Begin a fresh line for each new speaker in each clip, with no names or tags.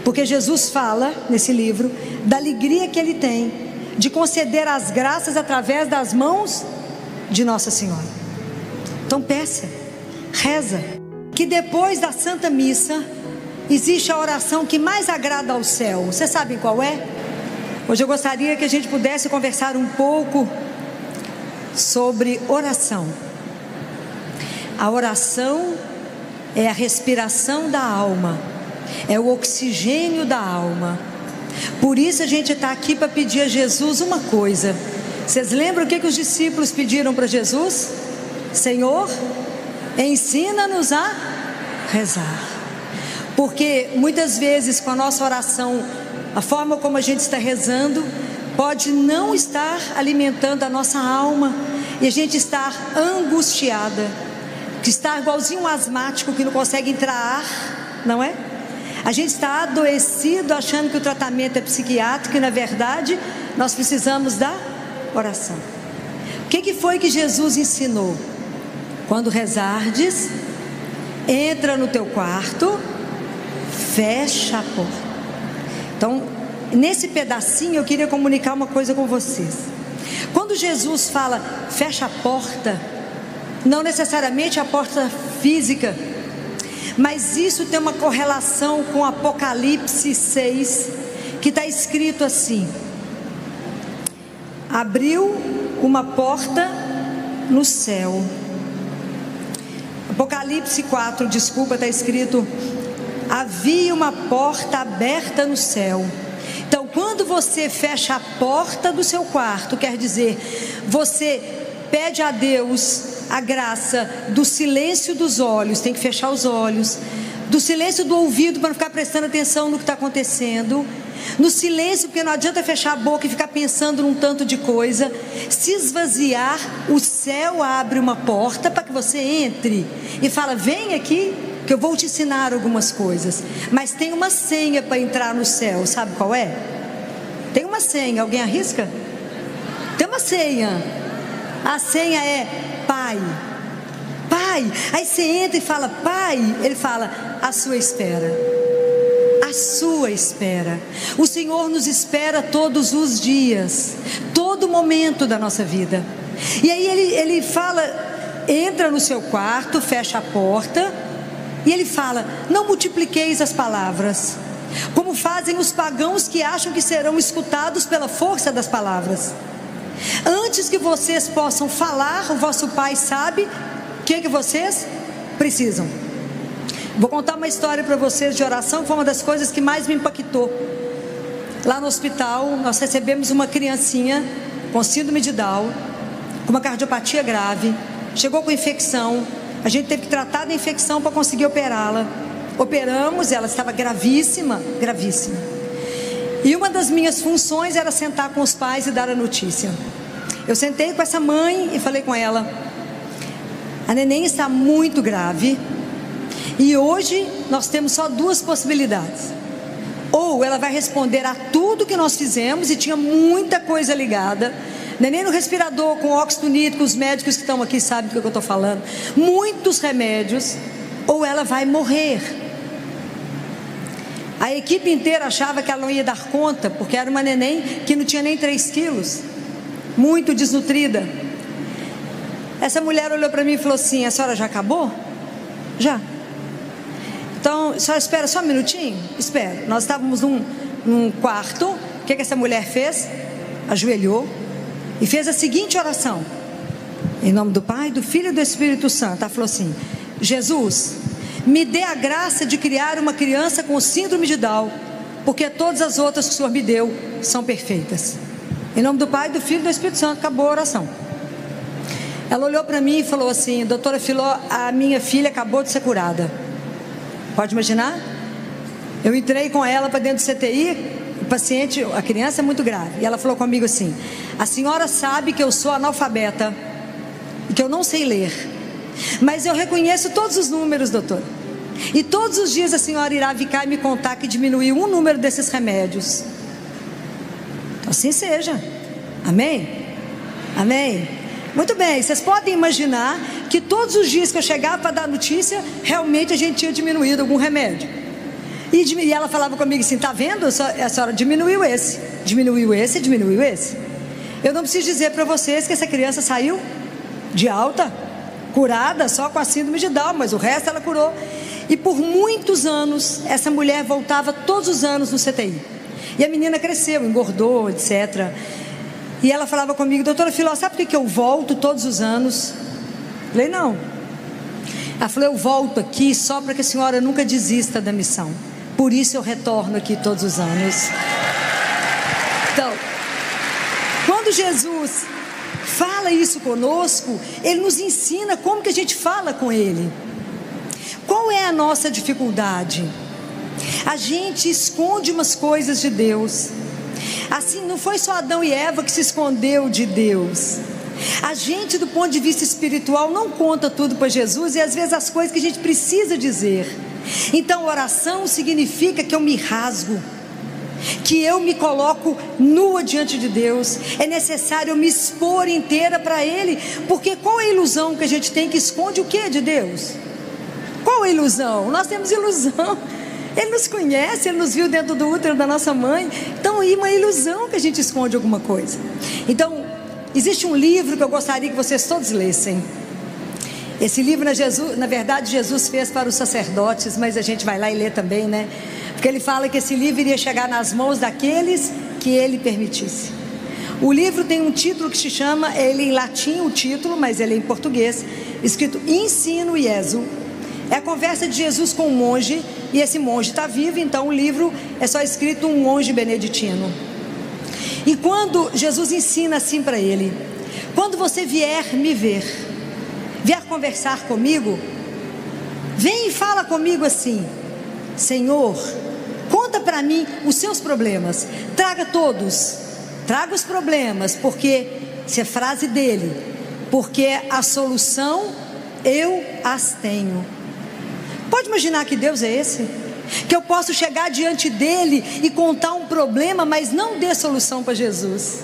Porque Jesus fala nesse livro da alegria que Ele tem de conceder as graças através das mãos de Nossa Senhora. Então peça, reza, que depois da Santa Missa existe a oração que mais agrada ao céu. Vocês sabem qual é? Hoje eu gostaria que a gente pudesse conversar um pouco sobre oração. A oração é a respiração da alma, é o oxigênio da alma. Por isso a gente está aqui para pedir a Jesus uma coisa. Vocês lembram o que os discípulos pediram para Jesus? Senhor, ensina-nos a rezar. Porque muitas vezes com a nossa oração, a forma como a gente está rezando pode não estar alimentando a nossa alma, e a gente estar angustiada, que está igualzinho um asmático que não consegue entrar ar, não é? A gente está adoecido achando que o tratamento é psiquiátrico, e na verdade nós precisamos da oração. O que foi que Jesus ensinou? Quando rezardes, entra no teu quarto, fecha a porta. Então, nesse pedacinho eu queria comunicar uma coisa com vocês. Quando Jesus fala fecha a porta, não necessariamente a porta física, mas isso tem uma correlação com Apocalipse 6, que está escrito assim: abriu uma porta no céu. Apocalipse 4, desculpa, está escrito: havia uma porta aberta no céu. Então, quando você fecha a porta do seu quarto, quer dizer, você pede a Deus a graça do silêncio dos olhos, tem que fechar os olhos, do silêncio do ouvido para não ficar prestando atenção no que está acontecendo, no silêncio, porque não adianta fechar a boca e ficar pensando num tanto de coisa. Se esvaziar, o céu abre uma porta para que você entre e fala: vem aqui que eu vou te ensinar algumas coisas. Mas tem uma senha para entrar no céu, sabe qual é? Tem uma senha, alguém arrisca? Tem uma senha. A senha é Pai. Pai. Aí você entra e fala Pai. Ele fala: à sua espera. À sua espera. O Senhor nos espera todos os dias, todo momento da nossa vida. E aí ele fala: entra no seu quarto, fecha a porta. E ele fala: não multipliqueis as palavras, como fazem os pagãos que acham que serão escutados pela força das palavras. Antes que vocês possam falar, o vosso Pai sabe o que vocês precisam. Vou contar uma história para vocês de oração, que foi uma das coisas que mais me impactou. Lá no hospital, nós recebemos uma criancinha com síndrome de Down, com uma cardiopatia grave, chegou com infecção. A gente teve que tratar da infecção para conseguir operá-la. Operamos, ela estava gravíssima, gravíssima. E uma das minhas funções era sentar com os pais e dar a notícia. Eu sentei com essa mãe e falei com ela: a neném está muito grave, e hoje nós temos só duas possibilidades. Ou ela vai responder a tudo que nós fizemos, e tinha muita coisa ligada. Neném no respirador, com óxido nítrico, os médicos que estão aqui sabem do que eu estou falando. Muitos remédios. Ou ela vai morrer. A equipe inteira achava que ela não ia dar conta, porque era uma neném que não tinha nem 3 quilos. Muito desnutrida. Essa mulher olhou para mim e falou assim: a senhora já acabou? Já. Então, a senhora espera só um minutinho? Espera. Nós estávamos num quarto. O que essa mulher fez? Ajoelhou e fez a seguinte oração: em nome do Pai, do Filho e do Espírito Santo. Ela falou assim: Jesus, me dê a graça de criar uma criança com síndrome de Down, porque todas as outras que o Senhor me deu são perfeitas. Em nome do Pai, do Filho e do Espírito Santo. Acabou a oração. Ela olhou para mim e falou assim: doutora Filó, a minha filha acabou de ser curada. Pode imaginar? Eu entrei com ela para dentro do CTI. O paciente, a criança é muito grave, e ela falou comigo assim: a senhora sabe que eu sou analfabeta e que eu não sei ler, mas eu reconheço todos os números, doutor, e todos os dias a senhora irá ficar e me contar que diminuiu um número desses remédios. Assim seja. Amém? Amém? Muito bem, vocês podem imaginar que todos os dias que eu chegava para dar notícia, realmente a gente tinha diminuído algum remédio. E ela falava comigo assim: tá vendo? A senhora diminuiu esse. Eu não preciso dizer para vocês que essa criança saiu de alta, curada só com a síndrome de Down, mas o resto ela curou. E por muitos anos, essa mulher voltava todos os anos no CTI. E a menina cresceu, engordou, etc. E ela falava comigo: doutora Filó, sabe por que eu volto todos os anos? Eu falei: não. Ela falou: eu volto aqui só para que a senhora nunca desista da missão. Por isso eu retorno aqui todos os anos. Então, quando Jesus fala isso conosco, Ele nos ensina como que a gente fala com Ele. Qual é a nossa dificuldade? A gente esconde umas coisas de Deus. Assim, não foi só Adão e Eva que se escondeu de Deus. A gente, do ponto de vista espiritual, não conta tudo para Jesus, e às vezes as coisas que a gente precisa dizer. Então, oração significa que eu me rasgo, que eu me coloco nua diante de Deus. É necessário eu me expor inteira para Ele, porque qual é a ilusão que a gente tem que esconde o que de Deus? Qual a ilusão? Nós temos ilusão. Ele nos conhece, Ele nos viu dentro do útero da nossa mãe. Então, é uma ilusão que a gente esconde alguma coisa. Então, existe um livro que eu gostaria que vocês todos lessem. Esse livro, na verdade, Jesus fez para os sacerdotes, mas a gente vai lá e lê também, né? Porque ele fala que esse livro iria chegar nas mãos daqueles que Ele permitisse. O livro tem um título que se chama, ele em latim o título, mas ele é em português, escrito Ensino Iesu. É a conversa de Jesus com um monge, e esse monge está vivo, então o livro é só escrito um monge beneditino. E quando Jesus ensina assim para ele: quando você vier me ver, vier conversar comigo, vem e fala comigo assim: Senhor, conta para mim os seus problemas, traga todos, traga os problemas, porque, isso é frase dele, porque a solução eu as tenho. Pode imaginar que Deus é esse? Que eu posso chegar diante dele e contar um problema, mas não dê solução para Jesus.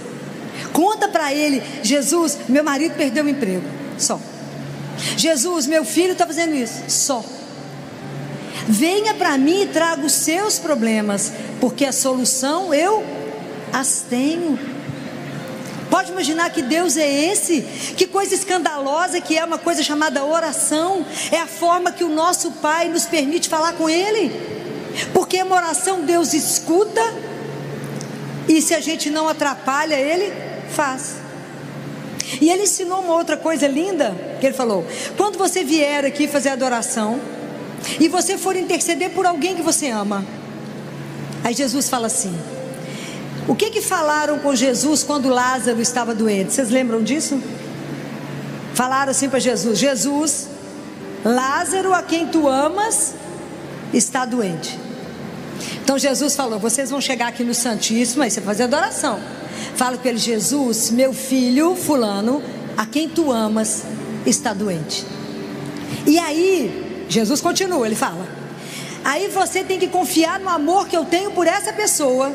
Conta para ele: Jesus, meu marido perdeu o emprego, só. Jesus, meu filho está fazendo isso, só. Venha para mim e traga os seus problemas, porque a solução eu as tenho. Pode imaginar que Deus é esse? Que coisa escandalosa que é uma coisa chamada oração. É a forma que o nosso Pai nos permite falar com Ele. Porque uma oração Deus escuta, e se a gente não atrapalha Ele, faz. E Ele ensinou uma outra coisa linda, que Ele falou: quando você vier aqui fazer adoração, e você for interceder por alguém que você ama, aí Jesus fala assim: o que falaram com Jesus quando Lázaro estava doente? Vocês lembram disso? Falaram assim para Jesus: Jesus, Lázaro, a quem tu amas, está doente. Então Jesus falou: vocês vão chegar aqui no Santíssimo, aí você vai fazer adoração. Fala com ele: Jesus, meu filho fulano, a quem tu amas, está doente. E aí Jesus continua, ele fala: aí você tem que confiar no amor que eu tenho por essa pessoa.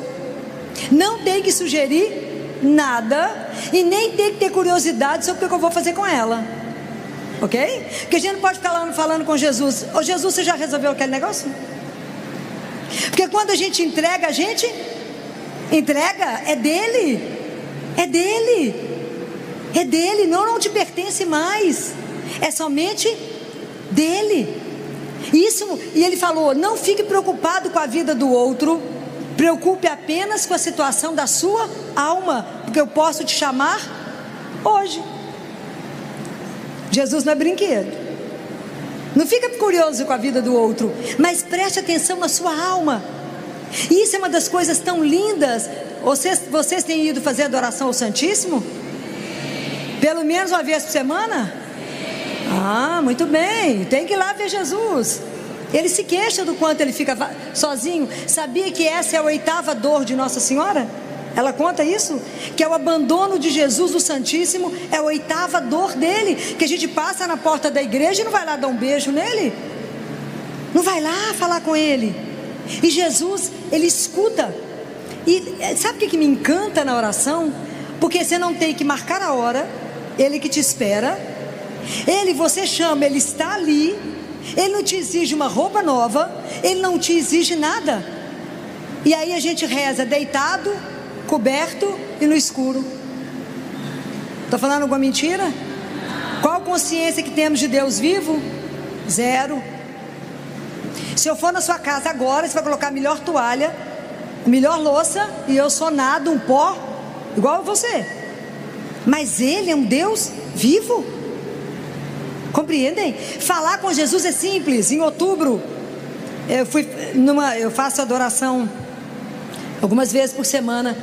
Não tem que sugerir nada, e nem tem que ter curiosidade sobre o que eu vou fazer com ela, ok? Porque a gente não pode ficar falando com Jesus: ô Jesus, você já resolveu aquele negócio? Porque quando a gente entrega, é dele. É dele. É dele, não te pertence mais. É somente dele. Isso, e ele falou: não fique preocupado com a vida do outro, preocupe apenas com a situação da sua alma, porque eu posso te chamar hoje. Jesus não é brinquedo. Não fica curioso com a vida do outro, mas preste atenção na sua alma. E isso é uma das coisas tão lindas. Vocês têm ido fazer adoração ao Santíssimo? Pelo menos uma vez por semana? Ah, muito bem. Tem que ir lá ver Jesus. Ele se queixa do quanto ele fica sozinho. Sabia que essa é a 8ª dor de Nossa Senhora? Ela conta isso, que é o abandono de Jesus do Santíssimo, é a 8ª dor dele, que a gente passa na porta da igreja e não vai lá dar um beijo nele, não vai lá falar com ele. E Jesus, ele escuta. E sabe o que me encanta na oração? Porque você não tem que marcar a hora, ele que te espera. Ele, você chama, ele está ali, Ele não te exige uma roupa nova, Ele não te exige nada. E aí a gente reza deitado, coberto e no escuro. Estou falando alguma mentira? Qual consciência que temos de Deus vivo? Zero. Se eu for na sua casa agora, você vai colocar a melhor toalha, a melhor louça, e eu sou nada, um pó, igual a você. Mas Ele é um Deus vivo. Compreendem? Falar com Jesus é simples. Em outubro, eu faço adoração algumas vezes por semana.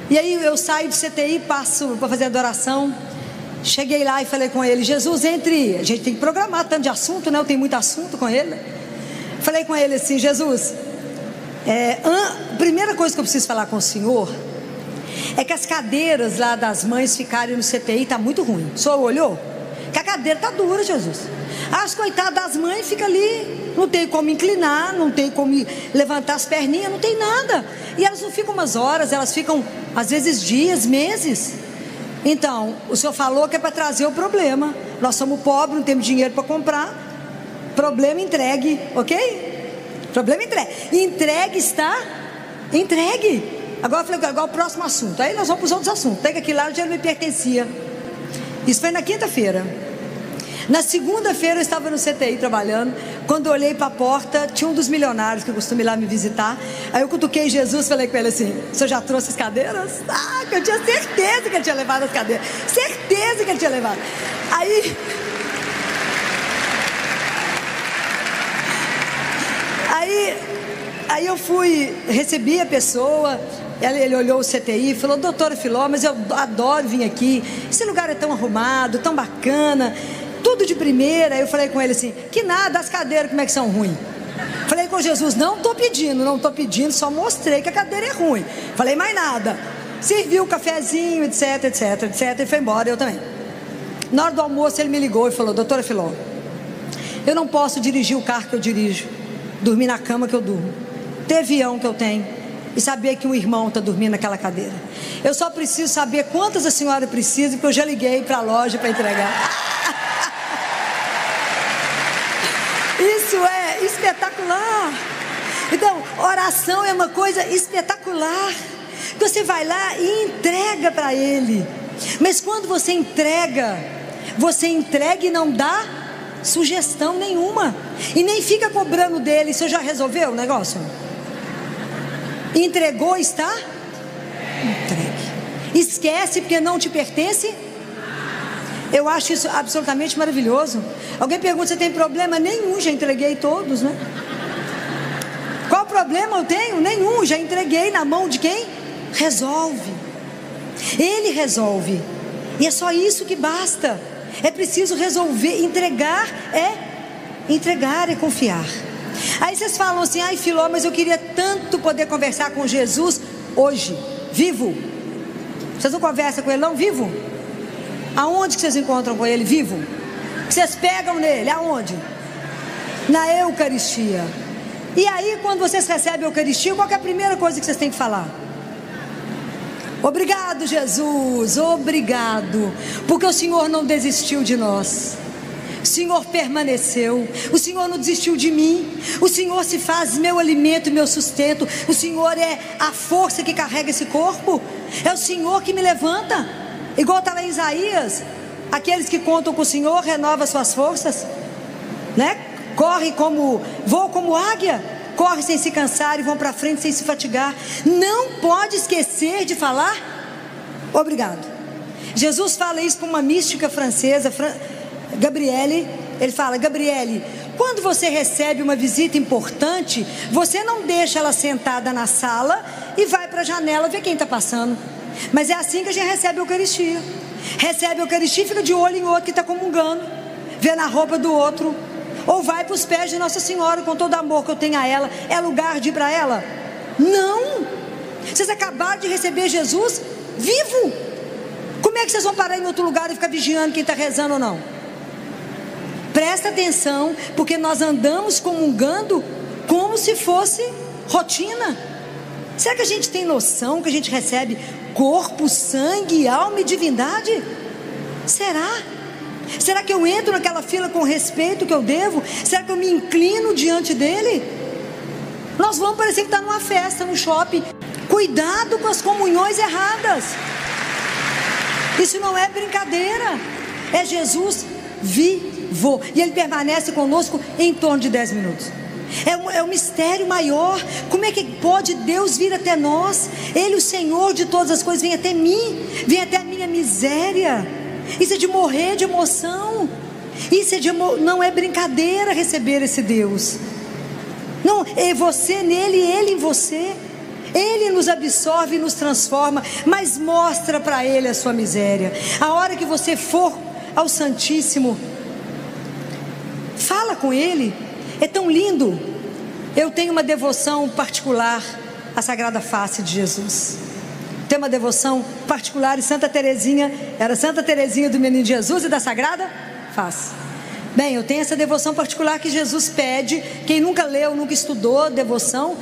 E aí eu saio de CTI, passo para fazer adoração. Cheguei lá e falei com ele: Jesus, a gente tem que programar tanto de assunto, né? Eu tenho muito assunto com ele. Falei com ele assim: Jesus, a primeira coisa que eu preciso falar com o senhor é que as cadeiras lá das mães ficarem no CTI está muito ruim. O senhor olhou? Que a cadeira está dura, Jesus. As coitadas das mães ficam ali, não tem como inclinar, não tem como levantar as perninhas, não tem nada. E elas não ficam umas horas, elas ficam às vezes dias, meses. Então, o senhor falou que é para trazer o problema. Nós somos pobres, não temos dinheiro para comprar. Problema entregue, ok? Problema entregue. Entregue está entregue. Agora eu falei, agora o próximo assunto. Aí nós vamos para os outros assuntos. Pega aquilo lá, o dinheiro me pertencia. Isso foi na quinta-feira. Na segunda-feira eu estava no CTI trabalhando. Quando eu olhei para a porta, tinha um dos milionários que costuma ir lá me visitar. Aí eu cutuquei Jesus, falei com ele assim: o senhor já trouxe as cadeiras? Ah, que eu tinha certeza que ele tinha levado as cadeiras. Certeza que ele tinha levado. Aí eu fui, recebi a pessoa. Ele olhou o CTI e falou: doutora Filó, mas eu adoro vir aqui. Esse lugar é tão arrumado, tão bacana, tudo de primeira. Aí eu falei com ele assim: que nada, as cadeiras como é que são ruins? Falei com Jesus: não estou pedindo, só mostrei que a cadeira é ruim. Falei mais nada. Serviu o cafezinho, etc, etc, etc, e foi embora, eu também. Na hora do almoço ele me ligou e falou: doutora Filó, eu não posso dirigir o carro que eu dirijo, dormir na cama que eu durmo, ter avião que eu tenho e saber que um irmão está dormindo naquela cadeira. Eu só preciso saber quantas a senhora precisa, porque eu já liguei para a loja para entregar. Isso é espetacular. Então, oração é uma coisa espetacular. Você vai lá e entrega para Ele. Mas quando você entrega e não dá sugestão nenhuma, e nem fica cobrando dele. Você já resolveu o negócio? Entregou, está entregue. Esquece porque não te pertence. Eu acho isso absolutamente maravilhoso. Alguém pergunta: você tem problema? Nenhum, já entreguei todos, né? Qual problema eu tenho? Nenhum, já entreguei na mão de quem? Resolve. Ele resolve. E é só isso que basta. É preciso resolver. Entregar é confiar. Aí vocês falam assim: ai Filó, mas eu queria tanto poder conversar com Jesus hoje, vivo. Vocês não conversam com Ele não, vivo? Aonde que vocês encontram com Ele, vivo? Que vocês pegam nele, aonde? Na Eucaristia. E aí quando vocês recebem a Eucaristia, qual que é a primeira coisa que vocês têm que falar? Obrigado, Jesus, obrigado, porque o Senhor não desistiu de nós. O Senhor permaneceu, o Senhor não desistiu de mim, o Senhor se faz meu alimento, meu sustento, o Senhor é a força que carrega esse corpo, é o Senhor que me levanta, igual está lá em Isaías: aqueles que contam com o Senhor renovam as suas forças, né? Voam como águia, corre sem se cansar e vão para frente sem se fatigar. Não pode esquecer de falar obrigado. Jesus fala isso para uma mística francesa, Gabriele. Ele fala: Gabriele, quando você recebe uma visita importante, você não deixa ela sentada na sala e vai para a janela ver quem está passando. Mas é assim que a gente recebe a Eucaristia. Recebe a Eucaristia e fica de olho em outro que está comungando, vê na roupa do outro, ou vai para os pés de Nossa Senhora com todo o amor que eu tenho a ela. É lugar de ir para ela? Não. Vocês acabaram de receber Jesus vivo. Como é que vocês vão parar em outro lugar e ficar vigiando quem está rezando ou não? Presta atenção, porque nós andamos comungando como se fosse rotina. Será que a gente tem noção que a gente recebe corpo, sangue, alma e divindade? Será? Será que eu entro naquela fila com o respeito que eu devo? Será que eu me inclino diante dele? Nós vamos parecer que está numa festa, no shopping. Cuidado com as comunhões erradas. Isso não é brincadeira. É Jesus vivo. E Ele permanece conosco em torno de 10 minutos. É um mistério maior. Como é que pode Deus vir até nós? Ele, o Senhor de todas as coisas, vem até mim, vem até a minha miséria. Isso é de morrer de emoção. Isso é não é brincadeira receber esse Deus. Não, é você nele, ele em você. Ele nos absorve e nos transforma, mas mostra para Ele a sua miséria. A hora que você for ao Santíssimo, fala com Ele. É tão lindo. Eu tenho uma devoção particular à Sagrada Face de Jesus. Tenho uma devoção particular em Santa Teresinha. Era Santa Teresinha do Menino Jesus e da Sagrada Face. Bem, eu tenho essa devoção particular que Jesus pede. Quem nunca leu, nunca estudou devoção,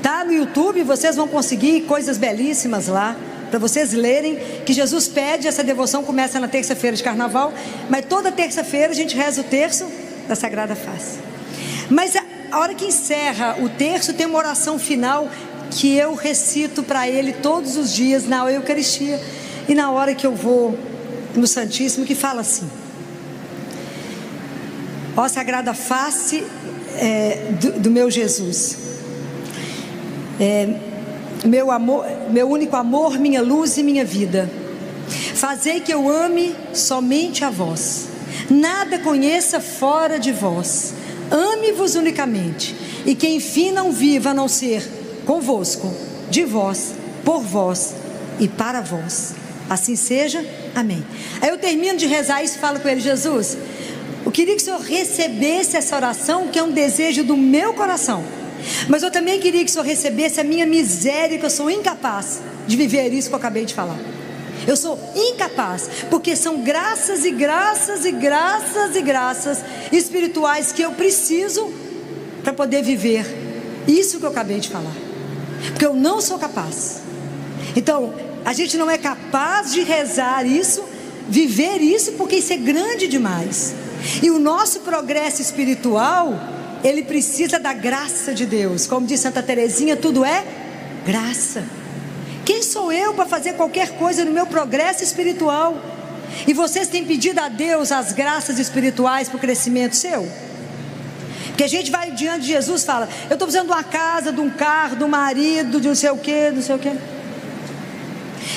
tá no YouTube, vocês vão conseguir coisas belíssimas lá para vocês lerem, que Jesus pede. Essa devoção começa na terça-feira de carnaval, mas toda terça-feira a gente reza o terço da Sagrada Face. Mas a hora que encerra o terço, tem uma oração final que eu recito para Ele todos os dias na Eucaristia e na hora que eu vou no Santíssimo, que fala assim: ó Sagrada Face do meu Jesus, meu amor, meu único amor, minha luz e minha vida, fazei que eu ame somente a vós, nada conheça fora de vós, ame-vos unicamente, e que enfim não viva a não ser convosco, de vós, por vós e para vós. Assim seja, amém. Aí eu termino de rezar isso e falo com ele: Jesus, eu queria que o Senhor recebesse essa oração, que é um desejo do meu coração, mas eu também queria que o Senhor recebesse a minha miséria, que eu sou incapaz de viver isso que eu acabei de falar. Eu sou incapaz, porque são graças e graças e graças e graças espirituais que eu preciso para poder viver isso que eu acabei de falar, porque eu não sou capaz. Então, a gente não é capaz de rezar isso, viver isso, porque isso é grande demais. E o nosso progresso espiritual, ele precisa da graça de Deus. Como diz Santa Teresinha, tudo é graça. Quem sou eu para fazer qualquer coisa no meu progresso espiritual? E vocês têm pedido a Deus as graças espirituais para o crescimento seu? Porque a gente vai diante de Jesus e fala: eu estou precisando de uma casa, de um carro, de um marido, de não sei o que, não sei o que.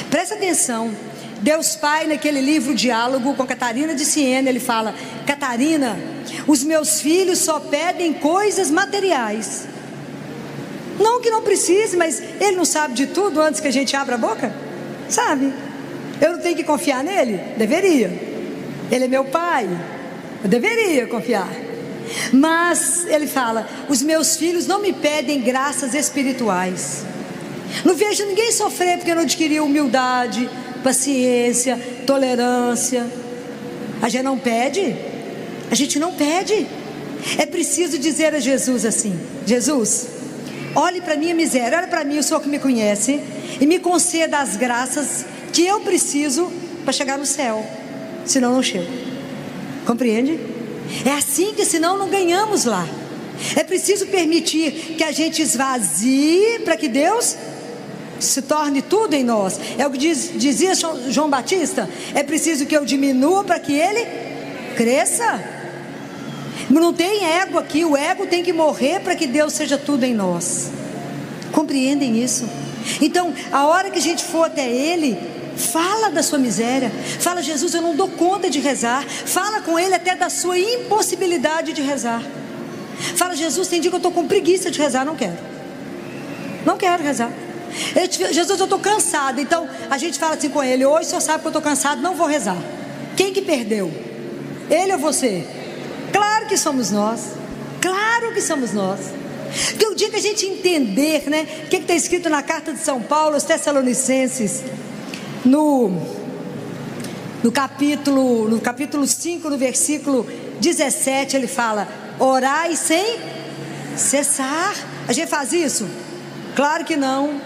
Presta atenção. Deus Pai, naquele livro Diálogo com Catarina de Siena, ele fala: Catarina, os meus filhos só pedem coisas materiais. Não que não precise, mas Ele não sabe de tudo antes que a gente abra a boca? Sabe? Eu não tenho que confiar nele? Deveria. Ele é meu pai, eu deveria confiar. Mas Ele fala: os meus filhos não me pedem graças espirituais. Não vejo ninguém sofrer porque não adquiriu humildade, paciência, tolerância. A gente não pede. A gente não pede. É preciso dizer a Jesus assim: Jesus, olhe para a minha miséria, olhe para mim, o Senhor que me conhece, e me conceda as graças que eu preciso para chegar no céu, senão não chego. Compreende? É assim que senão não ganhamos lá. É preciso permitir que a gente esvazie para que Deus se torne tudo em nós. É o que dizia João Batista: é preciso que eu diminua para que Ele cresça. Não tem ego aqui, o ego tem que morrer para que Deus seja tudo em nós. Compreendem isso? Então, a hora que a gente for até Ele, fala da sua miséria, fala: Jesus, eu não dou conta de rezar. Fala com Ele até da sua impossibilidade de rezar. Fala: Jesus, tem dia que eu estou com preguiça de rezar, não quero rezar. Jesus, eu estou cansado. Então a gente fala assim com Ele: hoje o Senhor sabe que eu estou cansado, não vou rezar. Quem que perdeu? Ele ou você? Claro que somos nós. Claro que somos nós. Porque o dia que a gente entender, né, o que está escrito na carta de São Paulo aos Tessalonicenses, no capítulo 5, no versículo 17, ele fala: orai sem cessar. A gente faz isso? Claro que não.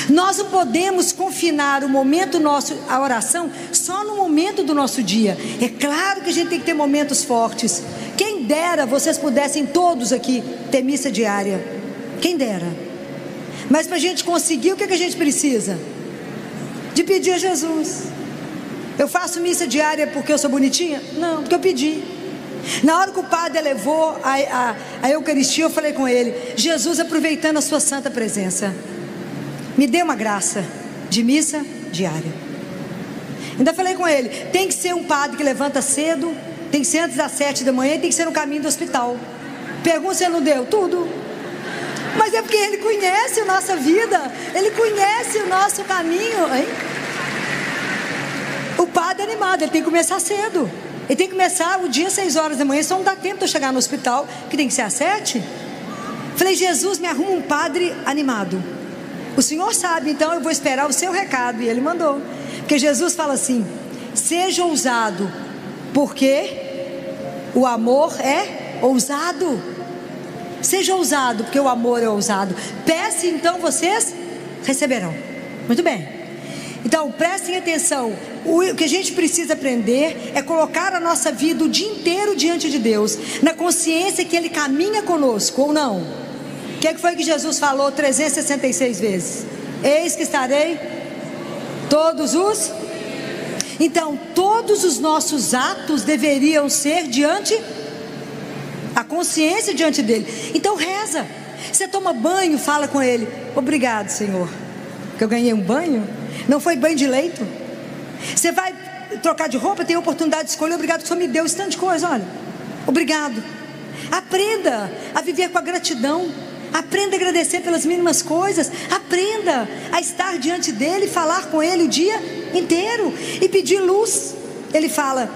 Nós não podemos confinar o momento nosso, a oração, só no momento do nosso dia. É claro que a gente tem que ter momentos fortes. Quem dera vocês pudessem todos aqui ter missa diária. Quem dera. Mas para a gente conseguir, o que a gente precisa? De pedir a Jesus. Eu faço missa diária porque eu sou bonitinha? Não, porque eu pedi. Na hora que o padre elevou a Eucaristia, eu falei com ele: Jesus, aproveitando a sua santa presença, me dê uma graça de missa diária. Ainda falei com ele: tem que ser um padre que levanta cedo, tem que ser antes das 7 da manhã, e tem que ser no caminho do hospital. Pergunta se ele não deu tudo. Mas é porque ele conhece a nossa vida, ele conhece o nosso caminho, hein? O padre é animado, ele tem que começar cedo. Ele tem que começar o dia às 6 horas da manhã, só não dá tempo de eu chegar no hospital, que tem que ser às 7. Falei: Jesus, me arruma um padre animado. O Senhor sabe, então eu vou esperar o seu recado. E ele mandou. Porque Jesus fala assim: seja ousado, porque o amor é ousado. Seja ousado, porque o amor é ousado. Peça, então vocês receberão. Muito bem. Então prestem atenção. O que a gente precisa aprender é colocar a nossa vida o dia inteiro diante de Deus, na consciência que Ele caminha conosco, ou não. O que foi que Jesus falou 366 vezes? Eis que estarei todos os... Então todos os nossos atos deveriam ser diante, a consciência diante dele. Então reza. Você toma banho, fala com ele: obrigado, Senhor, que eu ganhei um banho. Não foi banho de leito. Você vai trocar de roupa, tem a oportunidade de escolher. Obrigado que o Senhor me deu esse tanto de coisa, olha. Obrigado. Aprenda a viver com a gratidão. Aprenda a agradecer pelas mínimas coisas. Aprenda a estar diante dele, falar com ele o dia inteiro e pedir luz. Ele fala: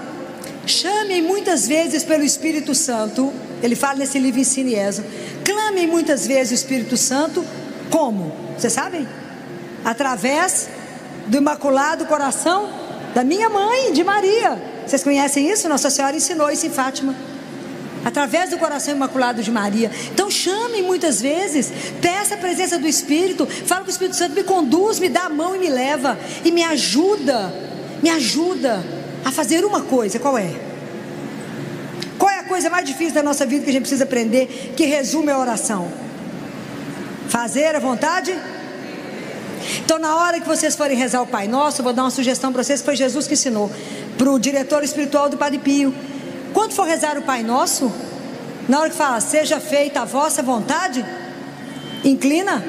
chamem muitas vezes pelo Espírito Santo. Ele fala nesse livro Ensine e Rezo. Clamem muitas vezes o Espírito Santo. Como? Vocês sabem? Através do Imaculado Coração da minha mãe, de Maria. Vocês conhecem isso? Nossa Senhora ensinou isso em Fátima. Através do coração imaculado de Maria. Então chame muitas vezes, peça a presença do Espírito, fala com o Espírito Santo: me conduz, me dá a mão e me leva, e me ajuda a fazer uma coisa. Qual é? Qual é a coisa mais difícil da nossa vida que a gente precisa aprender, que resume a oração? Fazer a vontade. Então na hora que vocês forem rezar o Pai Nosso, eu vou dar uma sugestão para vocês, que foi Jesus que ensinou, para o diretor espiritual do Padre Pio. Quando for rezar o Pai Nosso, na hora que fala seja feita a vossa vontade, inclina,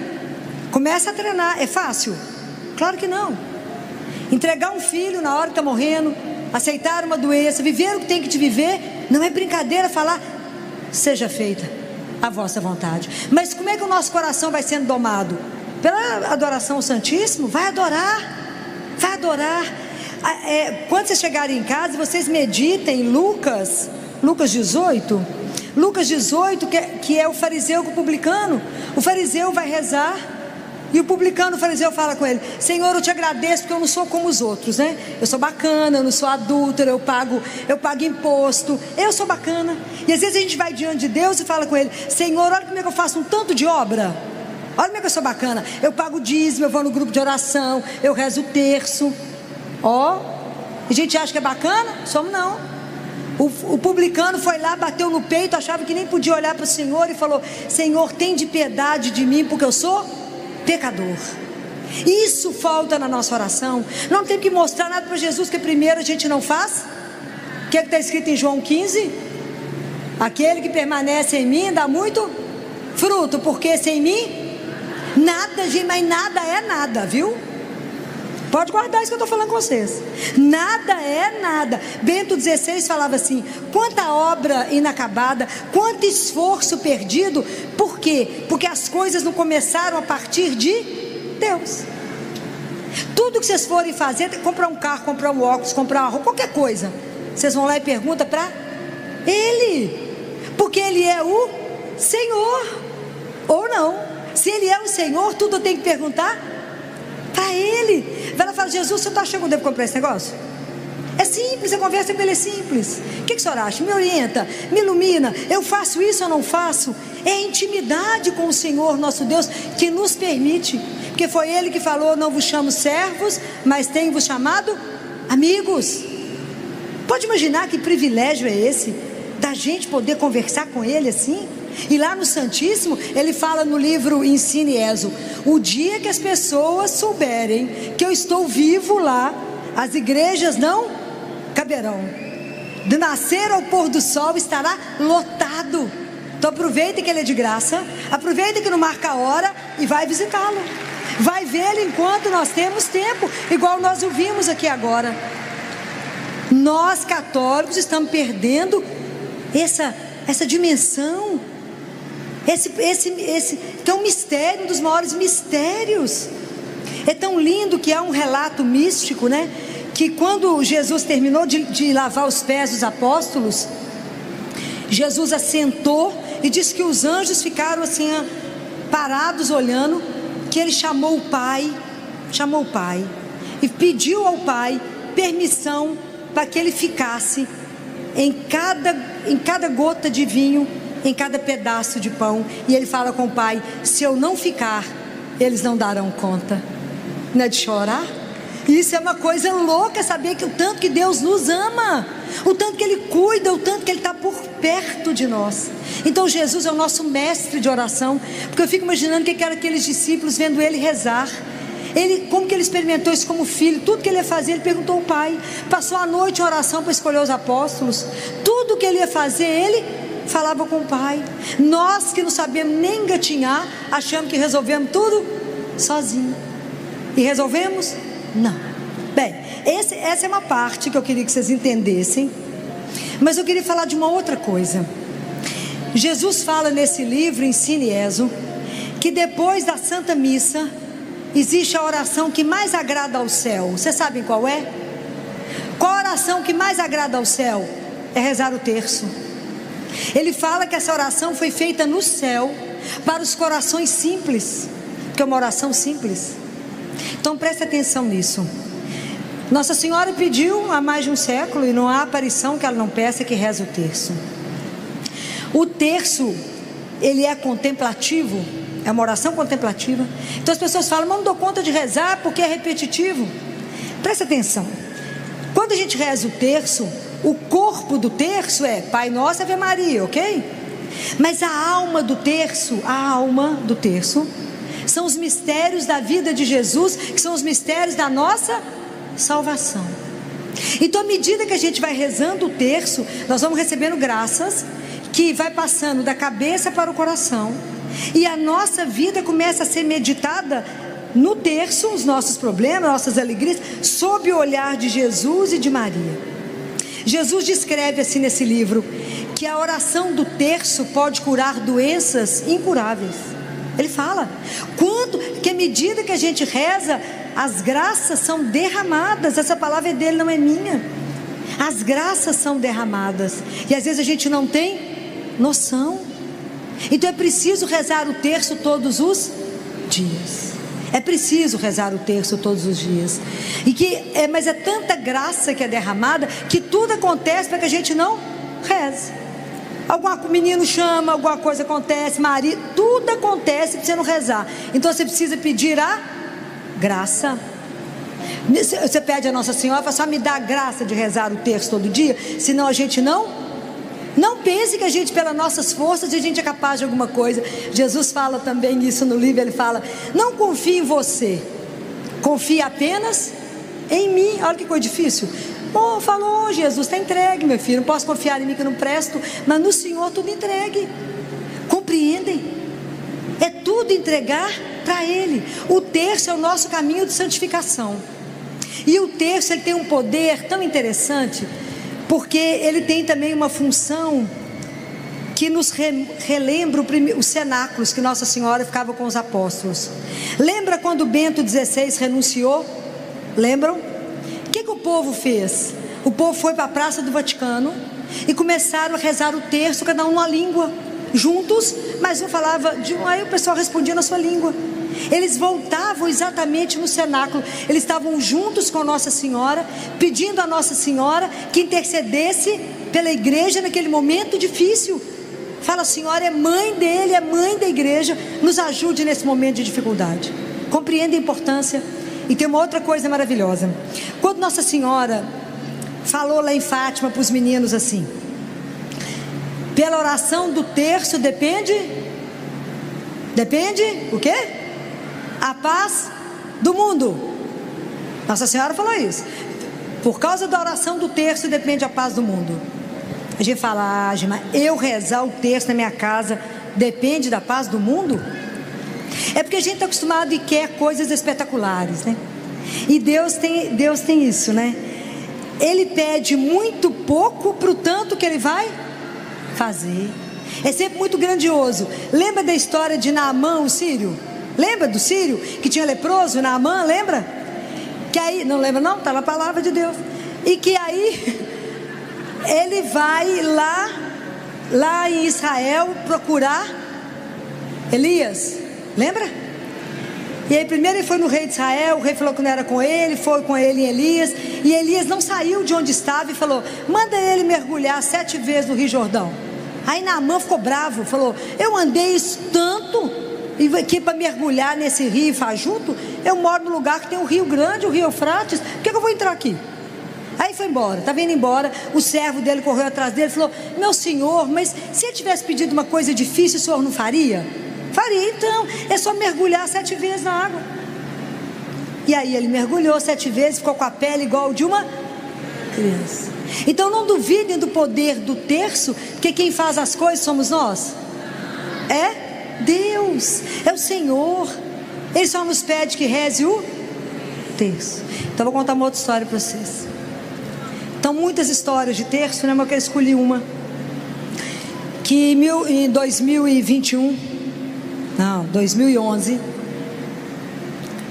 começa a treinar. É fácil? Claro que não. Entregar um filho na hora que está morrendo, aceitar uma doença, viver o que tem que te viver, não é brincadeira falar seja feita a vossa vontade. Mas como é que o nosso coração vai sendo domado? Pela adoração ao Santíssimo. Vai adorar. Quando vocês chegarem em casa, vocês meditem Lucas 18. Lucas 18, que é o fariseu com o publicano. O fariseu vai rezar, e o publicano, o fariseu, fala com ele: Senhor, eu te agradeço porque eu não sou como os outros, né? Eu sou bacana, eu não sou adúltero, eu pago imposto, eu sou bacana. E às vezes a gente vai diante de Deus e fala com ele: Senhor, olha como é que eu faço um tanto de obra. Olha como é que eu sou bacana. Eu pago dízimo, eu vou no grupo de oração, eu rezo o terço. A gente acha que é bacana? Somos não. O publicano foi lá, bateu no peito, achava que nem podia olhar para o Senhor e falou: Senhor, tem de piedade de mim, porque eu sou pecador. Isso falta na nossa oração. Não tem que mostrar nada para Jesus, que primeiro a gente não faz. O que está escrito em João 15? Aquele que permanece em mim dá muito fruto, porque sem mim nada, gente, mas nada é nada, viu? Pode guardar isso que eu estou falando com vocês. Nada é nada. Bento XVI falava assim: quanta obra inacabada, quanto esforço perdido. Por quê? Porque as coisas não começaram a partir de Deus. Tudo que vocês forem fazer, comprar um carro, comprar um óculos, comprar uma roupa, qualquer coisa, vocês vão lá e perguntam para Ele, porque Ele é o Senhor. Ou não. Se Ele é o Senhor, tudo eu tenho que perguntar para Ele. Ela fala: Jesus, você está achando que eu devo comprar esse negócio? É simples, a conversa com Ele é simples. O que o senhor acha? Me orienta, me ilumina. Eu faço isso ou não faço? É a intimidade com o Senhor nosso Deus que nos permite. porque foi Ele que falou: não vos chamo servos, mas tenho-vos chamado amigos. Pode imaginar que privilégio é esse, da gente poder conversar com Ele assim? E lá no Santíssimo, Ele fala no livro Ensine Ezo: o dia que as pessoas souberem que eu estou vivo lá, as igrejas não caberão. De nascer ao pôr do sol estará lotado. Então aproveita que Ele é de graça, aproveita que não marca a hora e vai visitá-lo, vai vê-lo enquanto nós temos tempo, igual nós o vimos aqui agora. Nós católicos estamos perdendo essa dimensão, que é um mistério, um dos maiores mistérios. É tão lindo que há um relato místico, né? Que quando Jesus terminou de lavar os pés dos apóstolos, Jesus assentou e disse que os anjos ficaram assim, parados olhando, que Ele chamou o Pai e pediu ao Pai permissão para que Ele ficasse em cada gota de vinho, em cada pedaço de pão. E Ele fala com o Pai: se eu não ficar, eles não darão conta. Não é de chorar? Isso é uma coisa louca, saber que o tanto que Deus nos ama, o tanto que Ele cuida, o tanto que Ele está por perto de nós. Então Jesus é o nosso mestre de oração, porque eu fico imaginando que eram aqueles discípulos vendo Ele rezar. Como que Ele experimentou isso como filho? Tudo que Ele ia fazer, Ele perguntou ao Pai. Passou a noite em oração para escolher os apóstolos. Tudo que Ele ia fazer, Ele falava com o Pai. Nós que não sabemos nem engatinhar, achamos que resolvemos tudo sozinho. E resolvemos? Não. Bem, essa é uma parte que eu queria que vocês entendessem. Mas eu queria falar de uma outra coisa. Jesus fala nesse livro, Ensine Ezo, que depois da Santa Missa existe a oração que mais agrada ao céu. Vocês sabem qual é? Qual a oração que mais agrada ao céu? É rezar o terço. Ele fala que essa oração foi feita no céu para os corações simples, que é uma oração simples. Então preste atenção nisso. Nossa Senhora pediu há mais de um século, e não há aparição que ela não peça, que reza o terço. O terço, ele é contemplativo, é uma oração contemplativa. Então as pessoas falam: mas não dou conta de rezar porque é repetitivo. Preste atenção. Quando a gente reza o terço, o corpo do terço é Pai Nosso, Ave Maria, ok? Mas a alma do terço são os mistérios da vida de Jesus, que são os mistérios da nossa salvação. Então, à medida que a gente vai rezando o terço, nós vamos recebendo graças que vai passando da cabeça para o coração, e a nossa vida começa a ser meditada no terço, os nossos problemas, nossas alegrias, sob o olhar de Jesus e de Maria. Jesus descreve assim nesse livro que a oração do terço pode curar doenças incuráveis. Ele fala que à medida que a gente reza, as graças são derramadas. Essa palavra é dele, não é minha. As graças são derramadas, e às vezes a gente não tem noção. Então é preciso rezar o terço todos os dias. É preciso rezar o terço todos os dias. Mas é tanta graça que é derramada, que tudo acontece para que a gente não reze. Algum menino chama, alguma coisa acontece, Maria, tudo acontece para você não rezar. Então você precisa pedir a graça. Você pede a Nossa Senhora, fala: só me dá a graça de rezar o terço todo dia, senão a gente não pense que a gente, pelas nossas forças, a gente é capaz de alguma coisa. Jesus fala também isso no livro. Ele fala: não confie em você, confie apenas em mim. Olha que coisa difícil. Falou Jesus, está entregue, meu filho. Não posso confiar em mim que não presto, mas no Senhor tudo entregue. Compreendem? É tudo entregar para Ele. O terço é o nosso caminho de santificação. E o terço, ele tem um poder tão interessante, porque ele tem também uma função que nos relembra os cenáculos que Nossa Senhora ficava com os apóstolos. Lembra quando Bento XVI renunciou? Lembram? O que o povo fez? O povo foi para a Praça do Vaticano e começaram a rezar o terço, cada um numa língua, juntos, mas um falava aí o pessoal respondia na sua língua. Eles voltavam exatamente no cenáculo. Eles estavam juntos com Nossa Senhora, pedindo a Nossa Senhora que intercedesse pela igreja naquele momento difícil. Fala: a Senhora é mãe dele, é mãe da igreja, nos ajude nesse momento de dificuldade. Compreenda a importância. E tem uma outra coisa maravilhosa. Quando Nossa Senhora falou lá em Fátima para os meninos assim: pela oração do terço depende o quê? A paz do mundo. Nossa Senhora falou isso. Por causa da oração do terço depende a paz do mundo. A gente fala: mas eu rezar o terço na minha casa depende da paz do mundo? É porque a gente está acostumado e quer coisas espetaculares, né? E Deus tem isso, né? Ele pede muito pouco para o tanto que Ele vai fazer. É sempre muito grandioso. Lembra da história de Naamã, o sírio? Lembra do sírio que tinha leproso? Naamã, lembra? Que aí, não lembra não? Está na palavra de Deus. E que aí ele vai lá em Israel procurar Elias. Lembra? E aí primeiro ele foi no rei de Israel, o rei falou que não era com ele, foi com ele em Elias. E Elias não saiu de onde estava e falou: manda ele mergulhar 7 vezes no Rio Jordão. Aí Naamã ficou bravo, falou: eu andei isso tanto, e aqui para mergulhar nesse rio fajuto, eu moro num lugar que tem um rio grande, o rio Eufrates, por que eu vou entrar aqui? Aí foi embora, estava indo embora, o servo dele correu atrás dele e falou: meu senhor, mas se ele tivesse pedido uma coisa difícil, o senhor não faria? Faria, então, é só mergulhar 7 vezes na água. E aí ele mergulhou 7 vezes, ficou com a pele igual de uma criança. Então não duvidem do poder do terço, porque quem faz as coisas somos nós. É Deus, é o Senhor. Ele só nos pede que reze o terço. Então eu vou contar uma outra história para vocês. Então muitas histórias de terço, né? Mas eu escolhi uma que em 2011,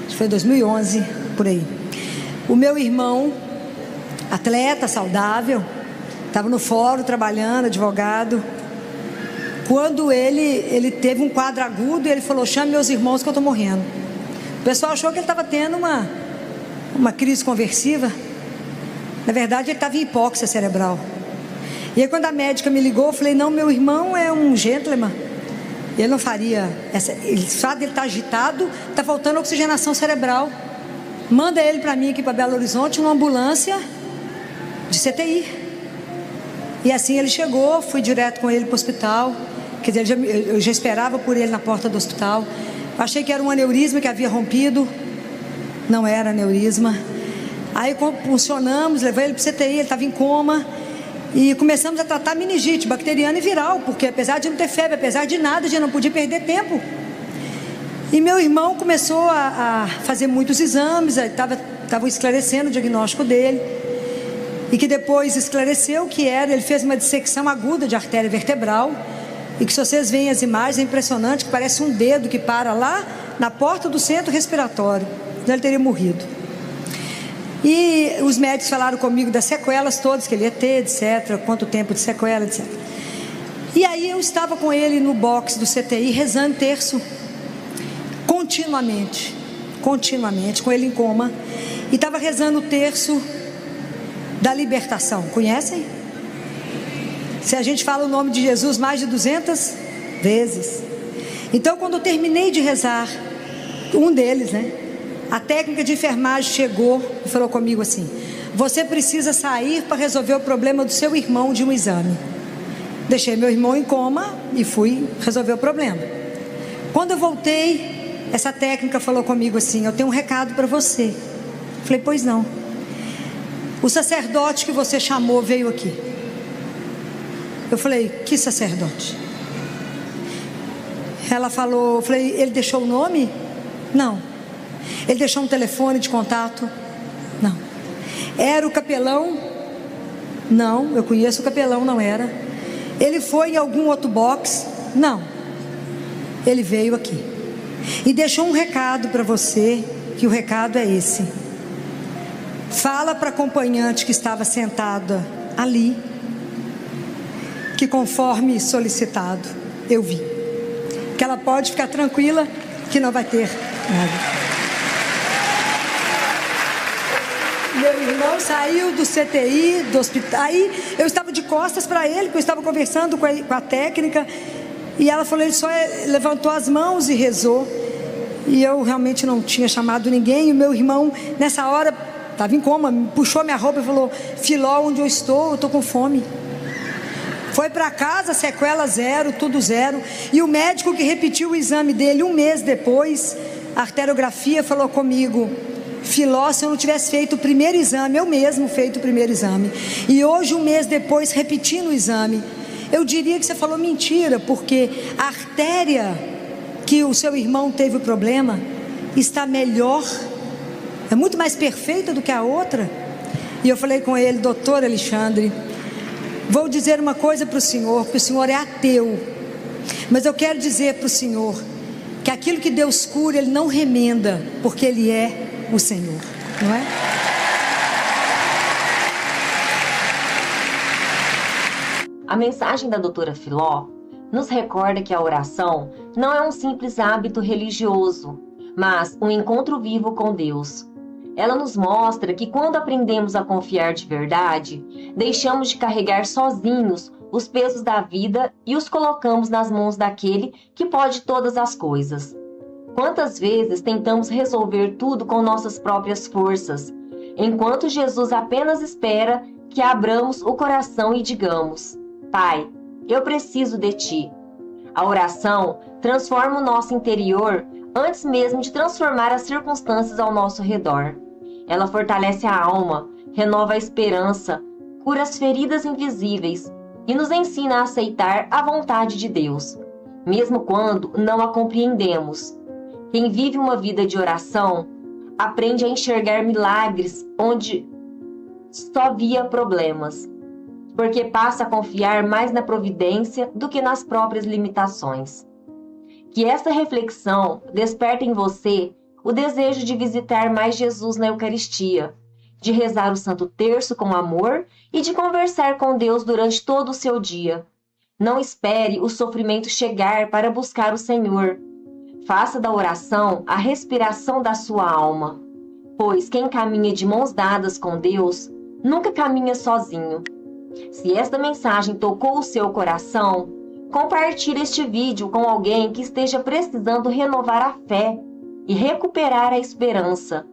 acho que foi 2011, por aí. O meu irmão, atleta, saudável, estava no fórum trabalhando, advogado. Quando ele teve um quadro agudo, ele falou: chame meus irmãos que eu estou morrendo. O pessoal achou que ele estava tendo uma crise conversiva. Na verdade ele estava em hipóxia cerebral. E aí quando a médica me ligou, eu falei: não, meu irmão é um gentleman, ele não faria só dele estar agitado, está faltando oxigenação cerebral, manda ele para mim aqui para Belo Horizonte, uma ambulância de CTI. E assim ele chegou, fui direto com ele para o hospital. Quer dizer, eu já esperava por ele na porta do hospital. Achei que era um aneurisma que havia rompido. Não era aneurisma. Aí funcionamos, levei ele para o CTI, ele estava em coma. E começamos a tratar meningite bacteriana e viral, porque apesar de não ter febre, apesar de nada, a gente não podia perder tempo. E meu irmão começou a fazer muitos exames, estava esclarecendo o diagnóstico dele. E que depois esclareceu que ele fez uma dissecção aguda de artéria vertebral. E que se vocês veem as imagens, é impressionante, que parece um dedo que para lá na porta do centro respiratório. Então ele teria morrido. E os médicos falaram comigo das sequelas todas que ele ia ter, etc. Quanto tempo de sequela, etc. E aí eu estava com ele no box do CTI, rezando terço. Continuamente, com ele em coma. E estava rezando o terço da libertação. Conhecem? Se a gente fala o nome de Jesus mais de 200 vezes. Então quando eu terminei de rezar, um deles, né, a técnica de enfermagem chegou e falou comigo assim: você precisa sair para resolver o problema do seu irmão de um exame. Deixei meu irmão em coma e fui resolver o problema. Quando eu voltei, essa técnica falou comigo assim: eu tenho um recado para você. Falei: pois não. O sacerdote que você chamou veio aqui. Eu falei: que sacerdote? Ela falou, eu falei: ele deixou o nome? Não. Ele deixou um telefone de contato? Não. Era o capelão? Não, eu conheço o capelão, não era. Ele foi em algum outro box? Não. Ele veio aqui e deixou um recado para você, que o recado é esse: fala para a acompanhante que estava sentada ali, que conforme solicitado, eu vi, que ela pode ficar tranquila, que não vai ter nada. Meu irmão saiu do CTI, do hospital. Aí eu estava de costas para ele, porque eu estava conversando com a técnica. E ela falou: ele só levantou as mãos e rezou. E eu realmente não tinha chamado ninguém. E o meu irmão, nessa hora, estava em coma, puxou minha roupa e falou: Filó, onde eu estou com fome. Foi para casa, sequela zero, tudo zero. E o médico que repetiu o exame dele um mês depois, a arteriografia, falou comigo: Filó, se eu não tivesse feito o primeiro exame, eu mesmo feito o primeiro exame, e hoje um mês depois repetindo o exame, eu diria que você falou mentira, porque a artéria que o seu irmão teve o problema está melhor, é muito mais perfeita do que a outra. E eu falei com ele: doutor Alexandre, vou dizer uma coisa para o senhor, que o senhor é ateu, mas eu quero dizer para o senhor que aquilo que Deus cura, Ele não remenda, porque Ele é o Senhor, não é?
A mensagem da doutora Filó nos recorda que a oração não é um simples hábito religioso, mas um encontro vivo com Deus. Ela nos mostra que quando aprendemos a confiar de verdade, deixamos de carregar sozinhos os pesos da vida e os colocamos nas mãos daquele que pode todas as coisas. Quantas vezes tentamos resolver tudo com nossas próprias forças, enquanto Jesus apenas espera que abramos o coração e digamos: Pai, eu preciso de Ti. A oração transforma o nosso interior antes mesmo de transformar as circunstâncias ao nosso redor. Ela fortalece a alma, renova a esperança, cura as feridas invisíveis e nos ensina a aceitar a vontade de Deus, mesmo quando não a compreendemos. Quem vive uma vida de oração aprende a enxergar milagres onde só via problemas, porque passa a confiar mais na providência do que nas próprias limitações. Que esta reflexão desperte em você o desejo de visitar mais Jesus na Eucaristia, de rezar o Santo Terço com amor e de conversar com Deus durante todo o seu dia. Não espere o sofrimento chegar para buscar o Senhor. Faça da oração a respiração da sua alma, pois quem caminha de mãos dadas com Deus nunca caminha sozinho. Se esta mensagem tocou o seu coração, compartilhe este vídeo com alguém que esteja precisando renovar a fé e recuperar a esperança.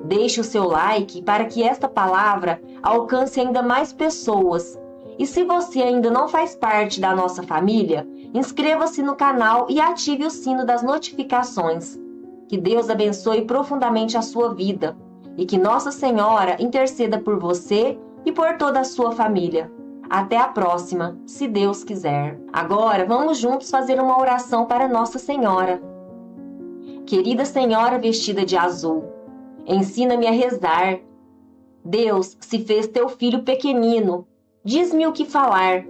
Deixe o seu like para que esta palavra alcance ainda mais pessoas. E se você ainda não faz parte da nossa família, inscreva-se no canal e ative o sino das notificações. Que Deus abençoe profundamente a sua vida e que Nossa Senhora interceda por você e por toda a sua família. Até a próxima, se Deus quiser. Agora vamos juntos fazer uma oração para Nossa Senhora. Querida Senhora vestida de azul, ensina-me a rezar. Deus se fez teu filho pequenino. Diz-me o que falar.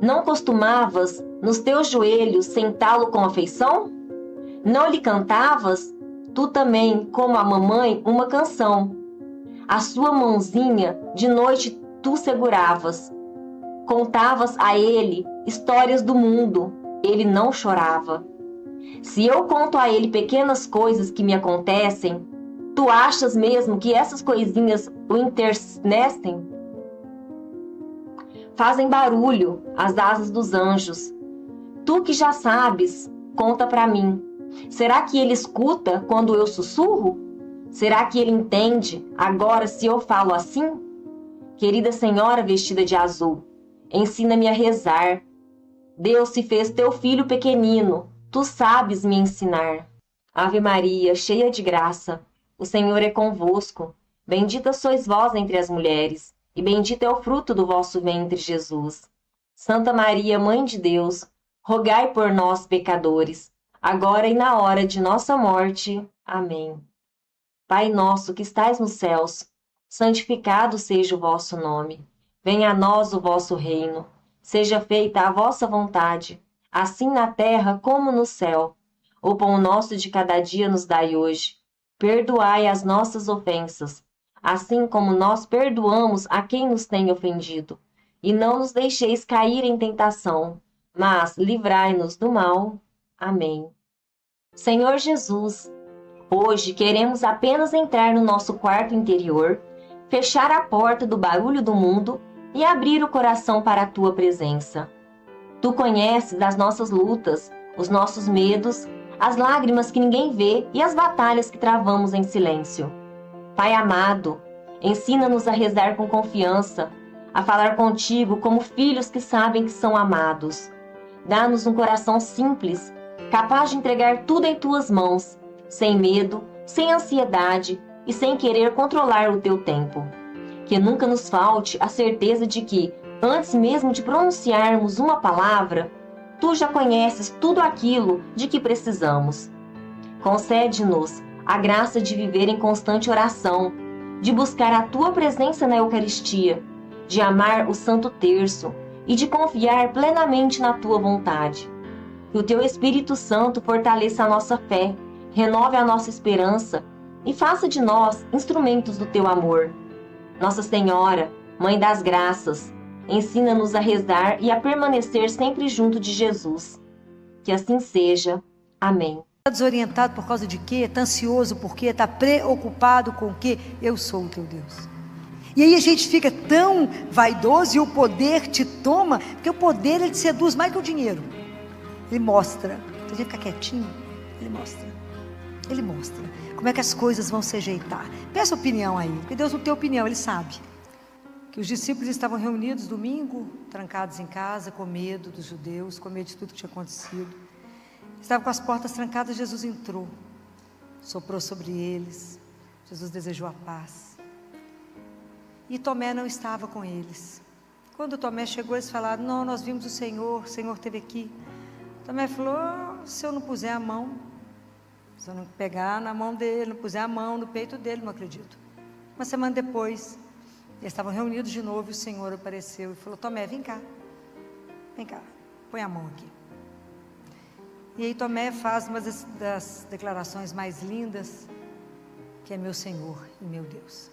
Não costumavas, nos teus joelhos, sentá-lo com afeição? Não lhe cantavas, tu também, como a mamãe, uma canção? A sua mãozinha, de noite, tu seguravas. Contavas a ele histórias do mundo, ele não chorava. Se eu conto a ele pequenas coisas que me acontecem, tu achas mesmo que essas coisinhas o enternecem? Fazem barulho as asas dos anjos. Tu que já sabes, conta pra mim. Será que ele escuta quando eu sussurro? Será que ele entende agora se eu falo assim? Querida Senhora vestida de azul, ensina-me a rezar. Deus se fez teu filho pequenino, tu sabes me ensinar. Ave Maria, cheia de graça, o Senhor é convosco. Bendita sois vós entre as mulheres, e bendito é o fruto do vosso ventre, Jesus. Santa Maria, Mãe de Deus, rogai por nós, pecadores, agora e na hora de nossa morte. Amém. Pai nosso que estais nos céus, santificado seja o vosso nome. Venha a nós o vosso reino. Seja feita a vossa vontade, assim na terra como no céu. O pão nosso de cada dia nos dai hoje. Perdoai as nossas ofensas, assim como nós perdoamos a quem nos tem ofendido. E não nos deixeis cair em tentação, mas livrai-nos do mal. Amém. Senhor Jesus, hoje queremos apenas entrar no nosso quarto interior, fechar a porta do barulho do mundo e abrir o coração para a Tua presença. Tu conheces as nossas lutas, os nossos medos, as lágrimas que ninguém vê e as batalhas que travamos em silêncio. Pai amado, ensina-nos a rezar com confiança, a falar contigo como filhos que sabem que são amados. Dá-nos um coração simples, capaz de entregar tudo em tuas mãos, sem medo, sem ansiedade e sem querer controlar o teu tempo. Que nunca nos falte a certeza de que, antes mesmo de pronunciarmos uma palavra, tu já conheces tudo aquilo de que precisamos. Concede-nos a graça de viver em constante oração, de buscar a tua presença na Eucaristia, de amar o Santo Terço e de confiar plenamente na tua vontade. Que o teu Espírito Santo fortaleça a nossa fé, renove a nossa esperança e faça de nós instrumentos do teu amor. Nossa Senhora, Mãe das Graças, ensina-nos a rezar e a permanecer sempre junto de Jesus. Que assim seja. Amém.
Está desorientado por causa de quê? Está ansioso por quê? Está preocupado com o quê? Eu sou o teu Deus. E aí a gente fica tão vaidoso e o poder te toma, porque o poder ele te seduz mais que o dinheiro. Ele mostra. Se a gente ficar quietinho, ele mostra. Ele mostra como é que as coisas vão se ajeitar. Peça opinião aí, porque Deus não tem opinião, Ele sabe. Que os discípulos estavam reunidos domingo, trancados em casa, com medo dos judeus, com medo de tudo que tinha acontecido. Estavam com as portas trancadas, Jesus entrou, soprou sobre eles, Jesus desejou a paz. E Tomé não estava com eles. Quando Tomé chegou, eles falaram: não, nós vimos o Senhor esteve aqui. Tomé falou: se eu não puser a mão, se eu não pegar na mão dele, não puser a mão no peito dele, não acredito. Uma semana depois, eles estavam reunidos de novo e o Senhor apareceu e falou: Tomé, vem cá, põe a mão aqui. E aí Tomé faz uma das declarações mais lindas, que é meu Senhor e meu Deus.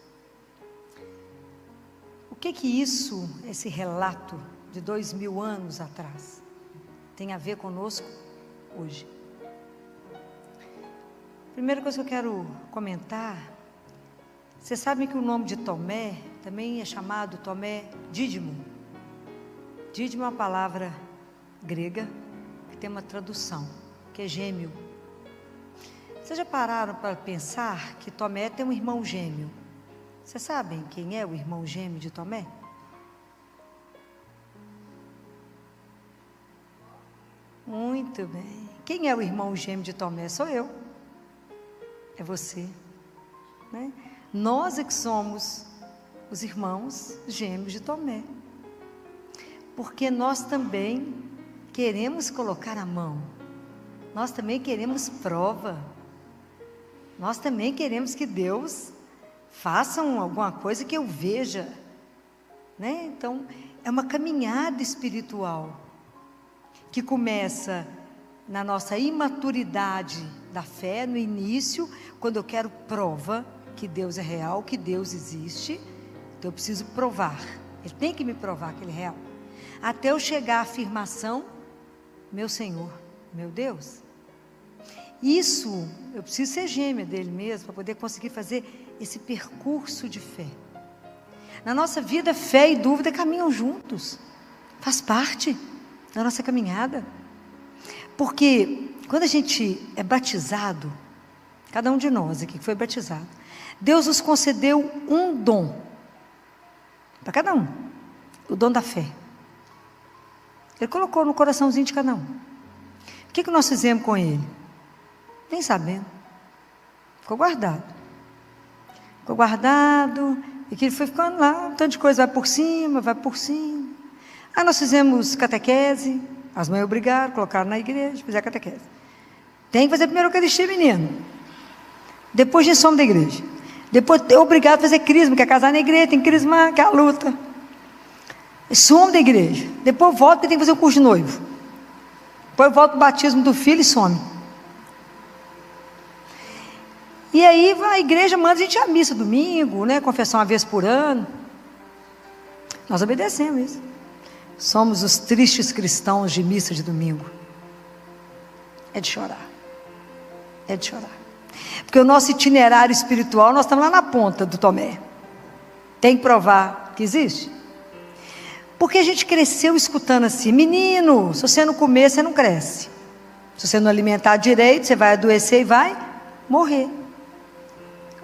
O que isso, esse relato de 2000 anos atrás, tem a ver conosco hoje? Primeira coisa que eu quero comentar, vocês sabem que o nome de Tomé também é chamado Tomé Dídimo. Dídimo é uma palavra grega que tem uma tradução, que é gêmeo. Vocês já pararam para pensar que Tomé tem um irmão gêmeo? Vocês sabem quem é o irmão gêmeo de Tomé? Muito bem. Quem é o irmão gêmeo de Tomé? Sou eu. É você, né? Nós é que somos os irmãos gêmeos de Tomé, porque nós também queremos colocar a mão, nós também queremos prova, nós também queremos que Deus faça alguma coisa que eu veja, né? Então é uma caminhada espiritual que começa na nossa imaturidade da fé, no início, quando eu quero prova que Deus é real, que Deus existe, então eu preciso provar, Ele tem que me provar que Ele é real, até eu chegar à afirmação, meu Senhor, meu Deus. Isso, eu preciso ser gêmea dele mesmo, para poder conseguir fazer esse percurso de fé. Na nossa vida, fé e dúvida caminham juntos, faz parte da nossa caminhada, porque quando a gente é batizado, cada um de nós aqui que foi batizado, Deus nos concedeu um dom, para cada um, o dom da fé. Ele colocou no coraçãozinho de cada um. O que nós fizemos com ele? Nem sabendo. Ficou guardado. Ficou guardado, e que ele foi ficando lá, um tanto de coisa vai por cima. Aí nós fizemos catequese, as mães obrigaram, colocaram na igreja, fizeram catequese. Tem que fazer primeiro a Eucaristia, menino. Depois a gente some da igreja. Depois é obrigado a fazer crisma, quer casar na igreja, tem crisma, que é a luta. Some da igreja. Depois volta, porque tem que fazer o curso de noivo. Depois volta o batismo do filho e some. E aí a igreja manda a gente ir à missa domingo, né? Confessar uma vez por ano. Nós obedecemos isso. Somos os tristes cristãos de missa de domingo. É de chorar. É de chorar. Porque o nosso itinerário espiritual, nós estamos lá na ponta do Tomé. Tem que provar que existe. Porque a gente cresceu escutando assim: menino, se você não comer, você não cresce. Se você não alimentar direito, você vai adoecer e vai morrer.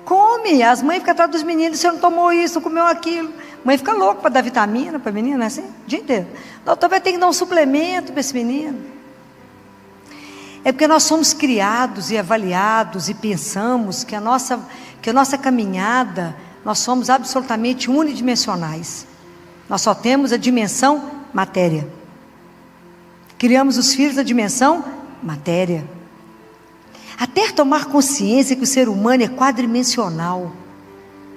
Come, as mães ficam atrás dos meninos, você não tomou isso, não comeu aquilo. A mãe fica louca para dar vitamina para a menina, assim, o dia inteiro. O doutor vai ter que dar um suplemento para esse menino. É porque nós somos criados e avaliados e pensamos que a nossa caminhada, nós somos absolutamente unidimensionais. Nós só temos a dimensão matéria. Criamos os filhos da dimensão matéria. Até tomar consciência que o ser humano é quadridimensional.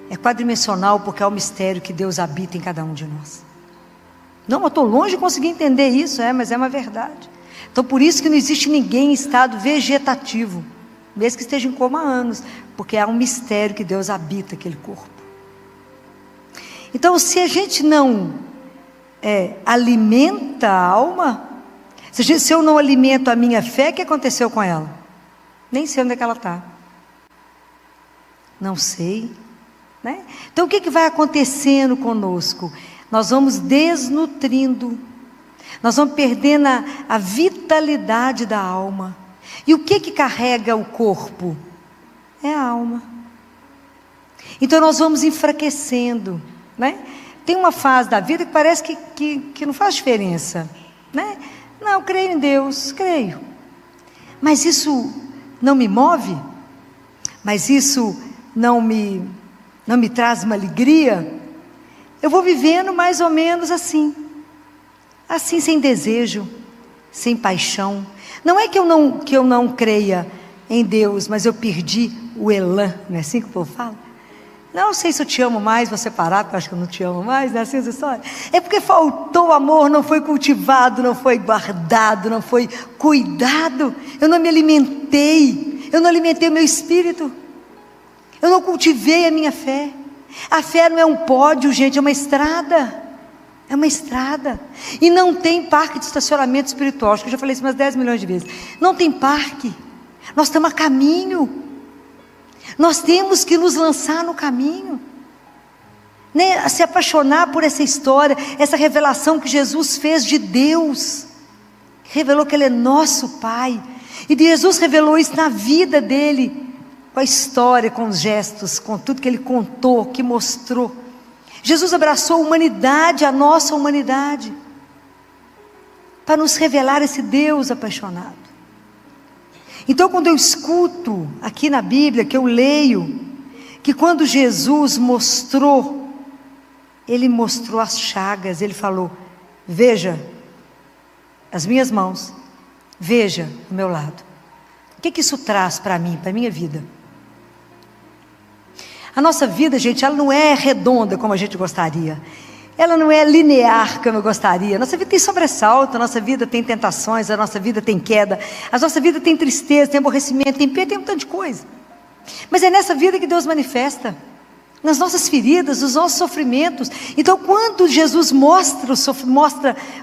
É quadridimensional porque é o mistério que Deus habita em cada um de nós. Não, eu estou longe de conseguir entender isso, mas é uma verdade. Então por isso que não existe ninguém em estado vegetativo, mesmo que esteja em coma há anos, porque há um mistério que Deus habita aquele corpo. Então se a gente não alimenta a alma, se eu não alimento a minha fé, o que aconteceu com ela? Nem sei onde é que ela está. Não sei. Né? Então o que vai acontecendo conosco? Nós vamos desnutrindo. Nós vamos perdendo a vitalidade da alma. E o que carrega o corpo? É a alma. Então nós vamos enfraquecendo. Né? Tem uma fase da vida que parece que não faz diferença. Né? Não, eu creio em Deus, creio. Mas isso não me move? Mas isso não me traz uma alegria? Eu vou vivendo mais ou menos assim. Assim, sem desejo, sem paixão. Não é que eu não creia em Deus, mas eu perdi o elan. Não é assim que o povo fala? Não sei se eu te amo mais, vou separar, porque eu acho que eu não te amo mais, não é assim essa história? É porque faltou amor, não foi cultivado, não foi guardado, não foi cuidado. Eu não me alimentei, eu não alimentei o meu espírito. Eu não cultivei a minha fé. A fé não é um pódio, gente, é uma estrada. É uma estrada. E não tem parque de estacionamento espiritual. Acho que eu já falei isso umas 10 milhões de vezes. Não tem parque. Nós estamos a caminho. Nós temos que nos lançar no caminho. Né? Se apaixonar por essa história, essa revelação que Jesus fez de Deus. Revelou que Ele é nosso Pai. E Jesus revelou isso na vida dele. Com a história, com os gestos, com tudo que Ele contou, que mostrou. Jesus abraçou a humanidade, a nossa humanidade, para nos revelar esse Deus apaixonado. Então quando eu escuto aqui na Bíblia, que eu leio, que quando Jesus mostrou, Ele mostrou as chagas, Ele falou, veja as minhas mãos, veja o meu lado. O que isso traz para mim, para a minha vida? A nossa vida, gente, ela não é redonda como a gente gostaria. Ela não é linear como eu gostaria. A nossa vida tem sobressalto, a nossa vida tem tentações, a nossa vida tem queda, a nossa vida tem tristeza, tem aborrecimento, tem pena, tem um tanto de coisa. Mas é nessa vida que Deus manifesta, nas nossas feridas, nos nossos sofrimentos. Então quando Jesus mostra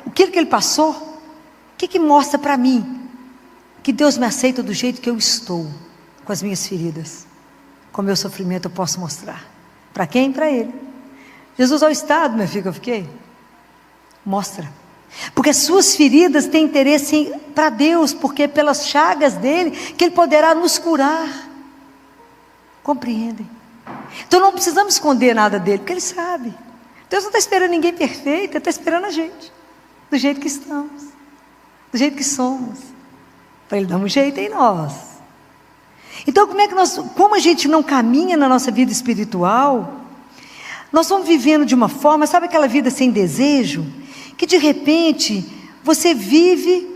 o que Ele passou, o que mostra para mim? Que Deus me aceita do jeito que eu estou, com as minhas feridas. Com o meu sofrimento eu posso mostrar. Para quem? Para Ele. Jesus, ao estado, meu filho, que eu fiquei. Mostra. Porque as suas feridas têm interesse para Deus, porque é pelas chagas dEle que Ele poderá nos curar. Compreendem? Então não precisamos esconder nada dEle, porque Ele sabe. Deus não está esperando ninguém perfeito, Ele está esperando a gente. Do jeito que estamos. Do jeito que somos. Para Ele dar um jeito em nós. Então como a gente não caminha na nossa vida espiritual, nós vamos vivendo de uma forma, sabe aquela vida sem desejo? Que de repente, você vive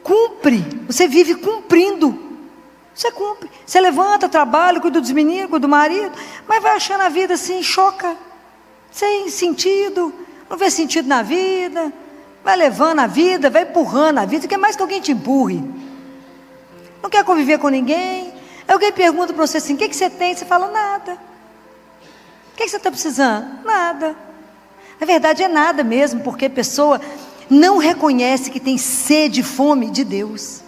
cumprindo. Você cumpre, você levanta, trabalha, cuida dos meninos, cuida do marido, mas vai achando a vida assim, choca, sem sentido, não vê sentido na vida, vai levando a vida, vai empurrando a vida, quer mais que alguém te empurre. Não quer conviver com ninguém. Alguém pergunta para você assim, o que você tem? Você fala, nada. O que você está precisando? Nada. Na verdade é nada mesmo, porque a pessoa não reconhece que tem sede e fome de Deus.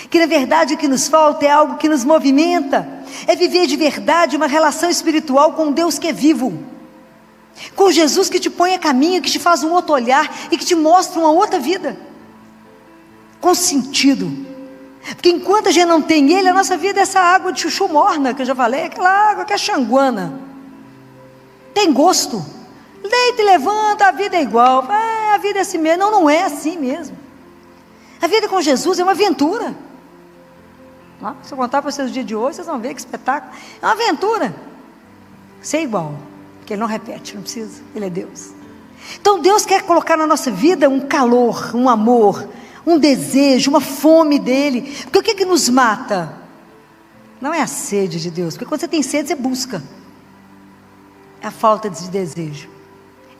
Que na verdade o que nos falta é algo que nos movimenta. É viver de verdade uma relação espiritual com Deus que é vivo. Com Jesus que te põe a caminho, que te faz um outro olhar e que te mostra uma outra vida. Com sentido. Porque enquanto a gente não tem Ele, a nossa vida é essa água de chuchu morna, que eu já falei, aquela água que é xanguana. Tem gosto. Deita e levanta, a vida é igual. A vida é assim mesmo. Não, não é assim mesmo. A vida com Jesus é uma aventura. Se eu contar para vocês o dia de hoje, vocês vão ver que espetáculo. É uma aventura. Ser igual. Porque Ele não repete, não precisa. Ele é Deus. Então Deus quer colocar na nossa vida um calor, um amor, um desejo, uma fome dEle. Porque o que nos mata? Não é a sede de Deus. Porque quando você tem sede, você busca. É a falta de desejo.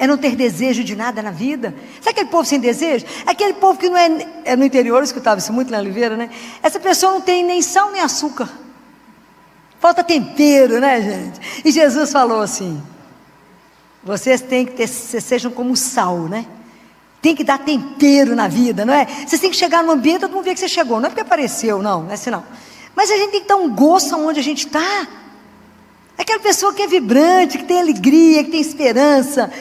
É não ter desejo de nada na vida. Sabe aquele povo sem desejo? Aquele povo que não é no interior, eu escutava isso muito na Oliveira, né? Essa pessoa não tem nem sal nem açúcar. Falta tempero, né, gente? E Jesus falou assim: vocês têm que ter, vocês sejam como sal, né? Tem que dar tempero na vida, não é? Vocês têm que chegar no ambiente, todo mundo vê que você chegou. Não é porque apareceu, não é assim não. Mas a gente tem que dar um gosto aonde a gente está. Aquela pessoa que é vibrante, que tem alegria, que tem esperança.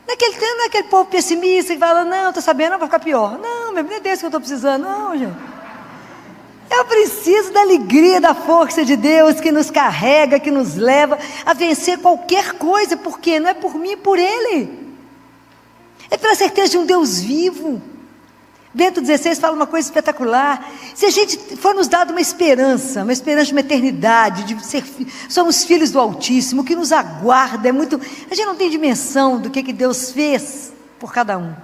Não é aquele povo pessimista que fala, não, estou sabendo, vai ficar pior. Não, meu Deus, é desse que eu estou precisando. Não, gente. Eu preciso da alegria, da força de Deus que nos carrega, que nos leva a vencer qualquer coisa. Por quê? Não é por mim, é por Ele. É pela certeza de um Deus vivo. Bento XVI fala uma coisa espetacular. Se a gente for nos dado uma esperança de uma eternidade, somos filhos do Altíssimo, o que nos aguarda é muito. A gente não tem dimensão do que Deus fez por cada um.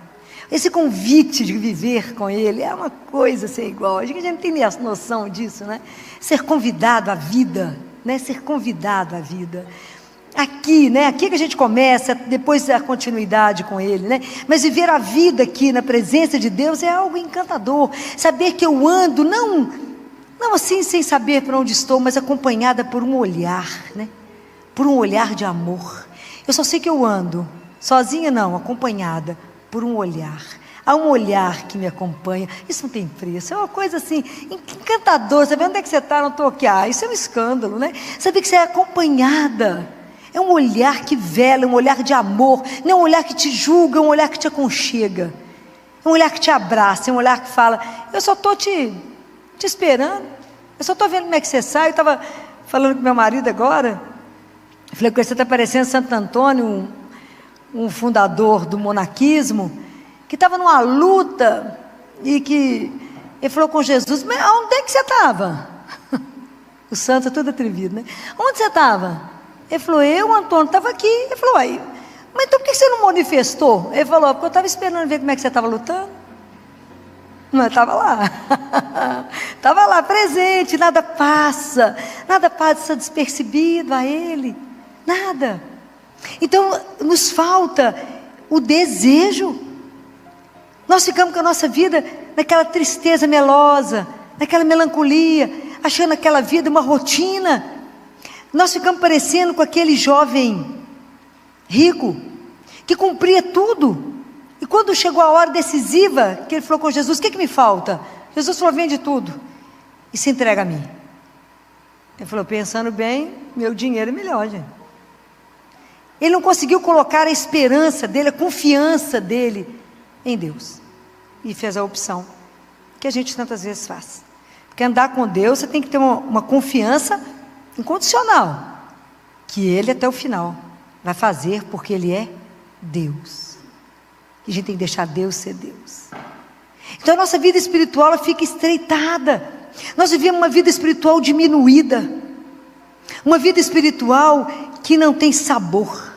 Esse convite de viver com Ele é uma coisa sem igual. A gente não tem nem a noção disso, né? Ser convidado à vida, né? Ser convidado à vida. Aqui, né? Aqui que a gente começa, depois a continuidade com Ele, né? Mas viver a vida aqui na presença de Deus é algo encantador. Saber que eu ando, não assim sem saber para onde estou, mas acompanhada por um olhar, né? Por um olhar de amor. Eu só sei que eu ando, sozinha não, acompanhada por um olhar. Há um olhar que me acompanha. Isso não tem preço, é uma coisa assim, encantadora. Saber onde é que você está, não estou aqui. Isso é um escândalo, né? Saber que você é acompanhada. É um olhar que vela, um olhar de amor. Não é um olhar que te julga, é um olhar que te aconchega. É um olhar que te abraça, é um olhar que fala, eu só estou te esperando. Eu só estou vendo como é que você sai. Eu estava falando com meu marido agora. Eu falei, você está parecendo Santo Antônio, um fundador do monaquismo, que estava numa luta, e que ele falou com Jesus, mas onde é que você estava? O santo é todo atrevido, né? Onde você estava? Ele falou, eu, Antônio, estava aqui. Ele falou, mas então por que você não manifestou? Ele falou, porque eu estava esperando ver como é que você estava lutando. Mas estava lá. Estava lá, presente, nada passa despercebido a Ele. Nada. Então, nos falta o desejo. Nós ficamos com a nossa vida naquela tristeza melosa, naquela melancolia, achando aquela vida uma rotina. Nós ficamos parecendo com aquele jovem rico, que cumpria tudo. E quando chegou a hora decisiva, que ele falou com Jesus, o que me falta? Jesus falou, vende tudo e se entrega a mim. Ele falou, pensando bem, meu dinheiro é melhor, gente. Ele não conseguiu colocar a esperança dele, a confiança dele em Deus. E fez a opção que a gente tantas vezes faz. Porque andar com Deus, você tem que ter uma confiança incondicional, que Ele até o final vai fazer, porque Ele é Deus. E a gente tem que deixar Deus ser Deus. Então a nossa vida espiritual ela fica estreitada. Nós vivemos uma vida espiritual diminuída, uma vida espiritual que não tem sabor.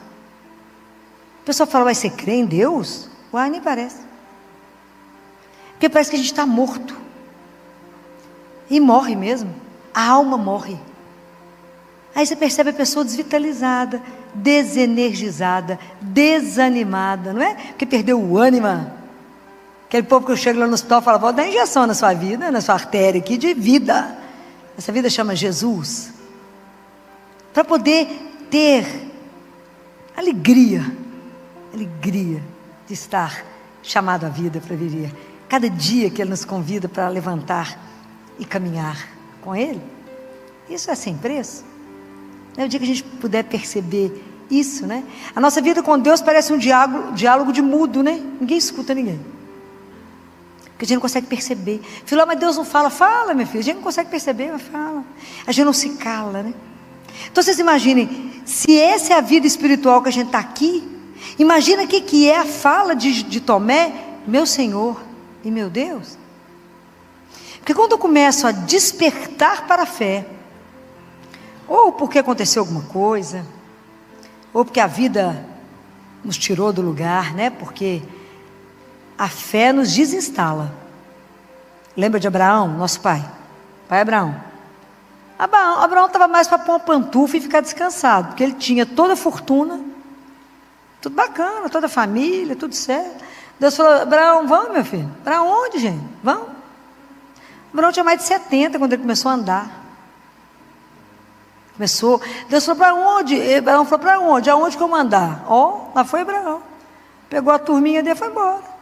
O pessoal fala, vai, você crê em Deus? Uai, nem parece. Porque parece que a gente está morto. E morre mesmo. A alma morre. Aí você percebe a pessoa desvitalizada, desenergizada, desanimada, não é? Porque perdeu o ânimo. Aquele povo que eu chego lá no hospital e fala, vou dar injeção na sua vida, na sua artéria aqui de vida. Essa vida chama Jesus. Para poder ter alegria de estar chamado à vida para viver. Cada dia que Ele nos convida para levantar e caminhar com Ele, isso é sem preço. O dia que a gente puder perceber isso, né? A nossa vida com Deus parece um diálogo de mudo, né? Ninguém escuta ninguém. porque a gente não consegue perceber. Filó, mas Deus não fala. Fala, minha filha, a gente não consegue perceber, mas fala. A gente não se cala, né? Então vocês imaginem, se essa é a vida espiritual que a gente está aqui, imagina o que é a fala de Tomé, meu Senhor e meu Deus. Porque quando eu começo a despertar para a fé, ou porque aconteceu alguma coisa, ou porque a vida nos tirou do lugar, né? Porque a fé nos desinstala. Lembra de Abraão, nosso pai? Pai Abraão. Abraão estava mais para pôr uma pantufa e ficar descansado, porque ele tinha toda a fortuna, tudo bacana, toda a família, tudo certo. Deus falou, Abraão, vamos, meu filho? Para onde, gente? Vamos. Abraão tinha mais de 70 quando ele começou a andar. Deus falou, para onde? Abraão falou, para onde? Aonde que eu mandar? Lá foi Abraão. Pegou a turminha dele e foi embora.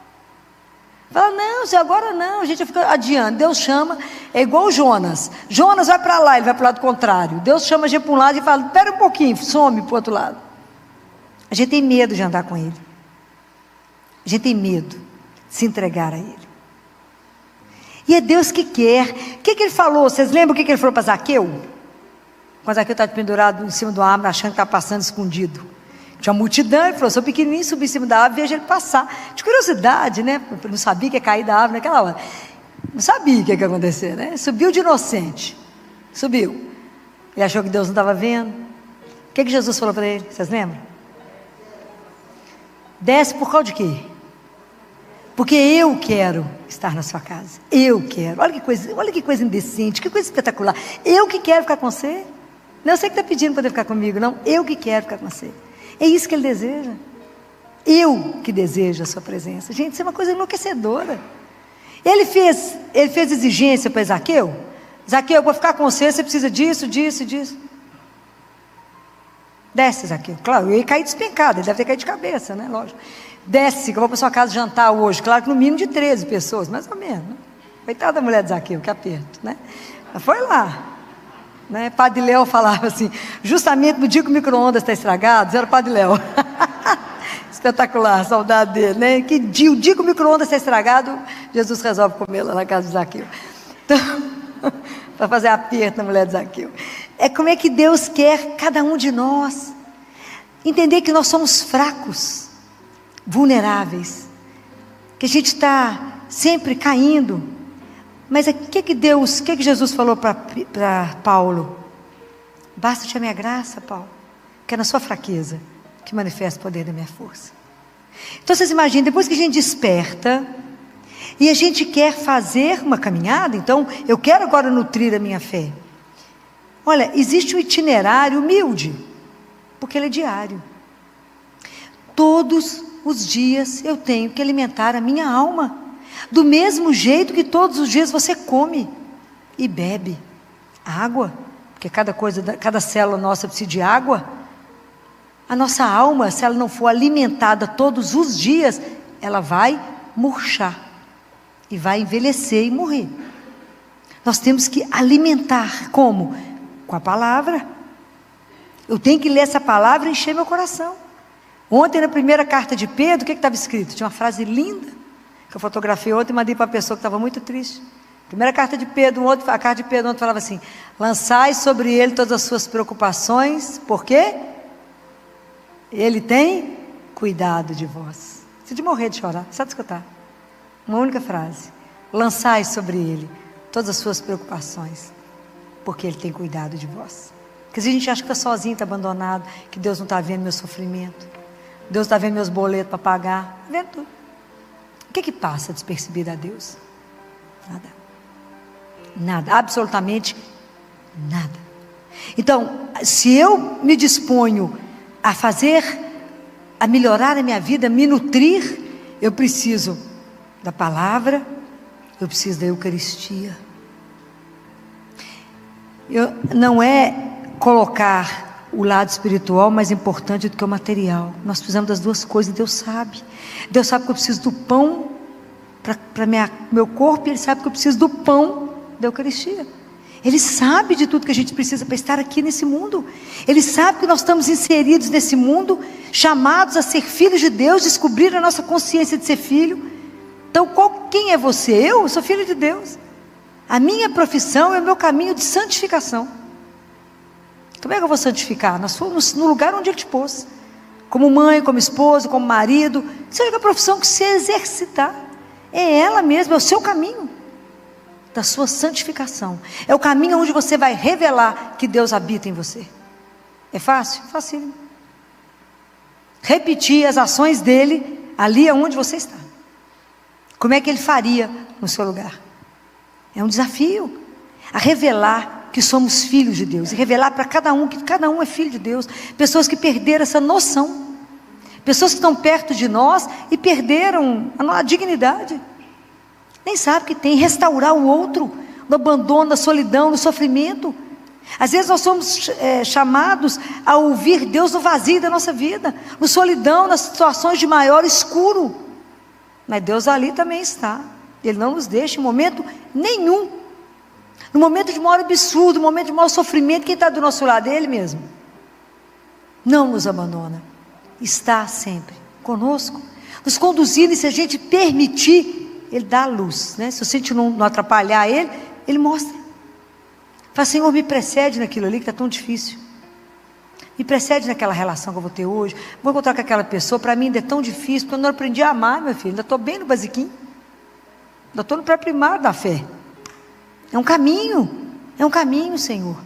Fala, não, se agora não, a gente fica adiando. Deus chama, é igual o Jonas. Jonas vai para lá, ele vai para o lado contrário. Deus chama a gente para um lado e fala, espera um pouquinho, some para o outro lado. A gente tem medo de andar com ele. A gente tem medo de se entregar a ele. E é Deus que quer. O que ele falou? Vocês lembram o que ele falou para Zaqueu? Quando Zaqueu estava pendurado em cima do árvore, achando que estava passando escondido. Tinha uma multidão, ele falou, sou pequenininho, subi em cima da árvore, vejo ele passar. De curiosidade, né? Eu não sabia que ia cair da árvore naquela hora. Não sabia o que ia acontecer, né? Subiu de inocente. Subiu. Ele achou que Deus não estava vendo. O que Jesus falou para ele? Vocês lembram? Desce por causa de quê? Porque eu quero estar na sua casa. Eu quero. Olha que coisa indecente, que coisa espetacular. Eu que quero ficar com você. Não sei que está pedindo para poder ficar comigo, não. Eu que quero ficar com você. É isso que ele deseja. Eu que desejo a sua presença. Gente, isso é uma coisa enlouquecedora. Ele fez exigência para Zaqueu. Zaqueu, para ficar com você, você precisa disso, disso, disso. Desce, Zaqueu. Claro, eu ia cair despencado, ele deve ter caído de cabeça, né? Lógico. Desce, que eu vou para sua casa jantar hoje. Claro que no mínimo de 13 pessoas, mais ou menos. Né? Coitada da mulher de Zaqueu, que aperto, né? Mas foi lá. Né? Padre Léo falava assim, justamente no dia que o micro-ondas está estragado, era o Padre Léo. Espetacular, saudade dele, né? O dia que o micro-ondas está estragado, Jesus resolve comer lá na casa de Zaqueu. Então, para fazer aperto na mulher de Zaqueu. É como é que Deus quer cada um de nós. Entender que nós somos fracos, vulneráveis, que a gente está sempre caindo. Mas o que Jesus falou para Paulo? Basta-te a minha graça, Paulo, que é na sua fraqueza que manifesta o poder da minha força. Então vocês imaginem, depois que a gente desperta e a gente quer fazer uma caminhada, então eu quero agora nutrir a minha fé. Olha, existe um itinerário humilde, porque ele é diário. Todos os dias eu tenho que alimentar a minha alma, do mesmo jeito que todos os dias você come e bebe água, porque cada célula nossa precisa de água. A nossa alma, se ela não for alimentada todos os dias, ela vai murchar e vai envelhecer e morrer. Nós temos que alimentar como? Com a palavra. Eu tenho que ler essa palavra e encher meu coração. Ontem na primeira carta de Pedro, o que estava escrito? Tinha uma frase linda, que eu fotografei ontem e mandei para a pessoa que estava muito triste. Primeira carta de Pedro, a carta de Pedro ontem falava assim, lançai sobre ele todas as suas preocupações, por quê? Ele tem cuidado de vós. Você de morrer de chorar, só de escutar. Uma única frase, lançai sobre ele todas as suas preocupações, porque ele tem cuidado de vós. Porque se a gente acha que está sozinho, está abandonado, que Deus não está vendo meu sofrimento, Deus está vendo meus boletos para pagar, está vendo tudo. O que passa despercebido a Deus? Nada. Nada, absolutamente nada. Então, se eu me disponho a melhorar a minha vida, me nutrir, eu preciso da palavra, eu preciso da Eucaristia. Não é colocar o lado espiritual mais importante do que o material. Nós precisamos das duas coisas, Deus sabe. Deus sabe que eu preciso do pão para meu corpo, e Ele sabe que eu preciso do pão da Eucaristia. Ele sabe de tudo que a gente precisa para estar aqui nesse mundo. Ele sabe que nós estamos inseridos nesse mundo, chamados a ser filhos de Deus, descobrir a nossa consciência de ser filho. Então, quem é você? Eu sou filho de Deus. A minha profissão é o meu caminho de santificação. Como é que eu vou santificar? No lugar onde Ele te pôs. Como mãe, como esposa, como marido. Seja a profissão que você exercitar. É ela mesma, é o seu caminho da sua santificação. É o caminho onde você vai revelar que Deus habita em você. É fácil? Facílimo. Repetir as ações dele ali onde você está. Como é que Ele faria no seu lugar? É um desafio a revelar que somos filhos de Deus, e revelar para cada um que cada um é filho de Deus. Pessoas que perderam essa noção, pessoas que estão perto de nós e perderam a dignidade, nem sabe que tem. Restaurar o outro no abandono, na solidão, no sofrimento. Às vezes nós somos chamados a ouvir Deus no vazio da nossa vida, no solidão, nas situações de maior escuro, mas Deus ali também está. Ele não nos deixa em momento nenhum. No momento de maior absurdo, no momento de maior sofrimento, quem está do nosso lado é Ele mesmo. Não nos abandona. Está sempre conosco, nos conduzindo, e se a gente permitir, Ele dá a luz, né? Se a gente não atrapalhar Ele, Ele mostra. Fala, Senhor, me precede naquilo ali que está tão difícil. Me precede naquela relação que eu vou ter hoje. Vou encontrar com aquela pessoa, para mim ainda é tão difícil, porque eu não aprendi a amar, meu filho. Ainda estou bem no basiquinho. Ainda estou no pré-primário da fé. É um caminho, Senhor.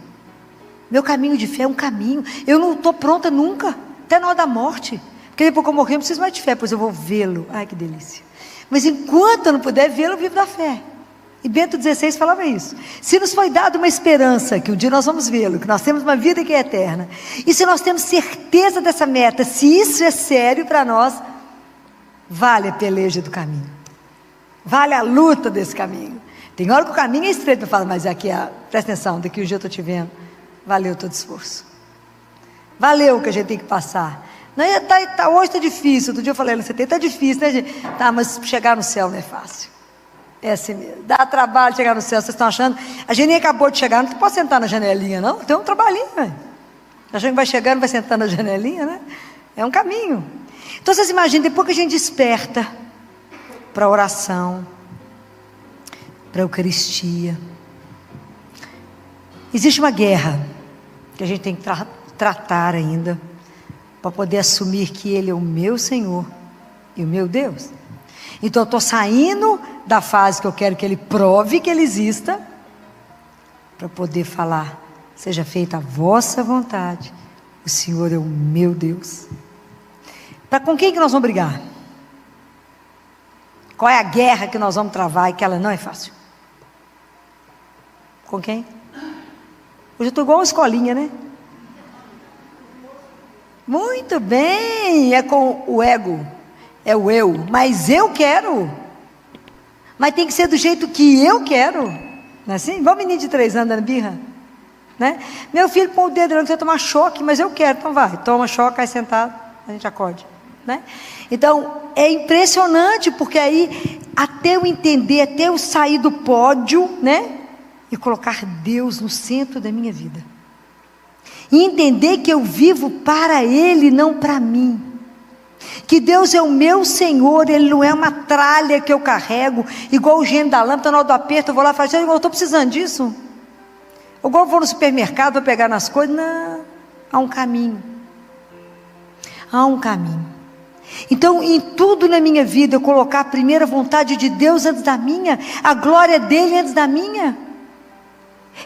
Meu caminho de fé é um caminho. Eu não estou pronta nunca, até na hora da morte. Porque depois que eu morrer, eu não preciso mais de fé, pois eu vou vê-lo. Ai, que delícia. Mas enquanto eu não puder vê-lo, eu vivo da fé. E Bento XVI falava isso. Se nos foi dada uma esperança, que um dia nós vamos vê-lo, que nós temos uma vida que é eterna, e se nós temos certeza dessa meta, se isso é sério para nós, vale a peleja do caminho. Vale a luta desse caminho. Tem hora que o caminho é estreito, eu falo, mas aqui, presta atenção, daqui um dia eu estou te vendo. Valeu todo esforço. Valeu o que a gente tem que passar. Não, hoje está difícil. Outro dia eu falei, você tem, está difícil, né, gente? Tá, mas chegar no céu não é fácil. É assim mesmo. Dá trabalho chegar no céu. Vocês estão achando? A gente nem acabou de chegar, não pode sentar na janelinha, não. Tem um trabalhinho, velho. Achando que vai chegando, vai sentar na janelinha, né? É um caminho. Então vocês imaginem, depois que a gente desperta para a oração, para a Eucaristia, existe uma guerra que a gente tem que tratar ainda, para poder assumir que Ele é o meu Senhor e o meu Deus. Então eu estou saindo da fase que eu quero que Ele prove que Ele exista, para poder falar, seja feita a vossa vontade, o Senhor é o meu Deus. Com quem que nós vamos brigar? Qual é a guerra que nós vamos travar e que ela não é fácil? Com quem? Hoje eu estou igual uma escolinha, né? Muito bem, é com o ego, é o eu, mas eu quero, mas tem que ser do jeito que eu quero, não é assim? Igual menino de 3 anos dando birra, né? Meu filho põe o dedo, não precisa tomar choque, mas eu quero, então vai, toma choque, cai sentado, a gente acorde, né? Então, é impressionante, porque aí, até eu entender, até eu sair do pódio, né? E colocar Deus no centro da minha vida. E entender que eu vivo para Ele, não para mim. Que Deus é o meu Senhor, Ele não é uma tralha que eu carrego, igual o gênio da lâmpada, na hora do aperto, eu vou lá e falo, eu estou precisando disso. Igual eu vou no supermercado para pegar nas coisas, não, há um caminho. Há um caminho. Então, em tudo na minha vida, eu colocar a primeira vontade de Deus antes da minha, a glória dEle antes da minha.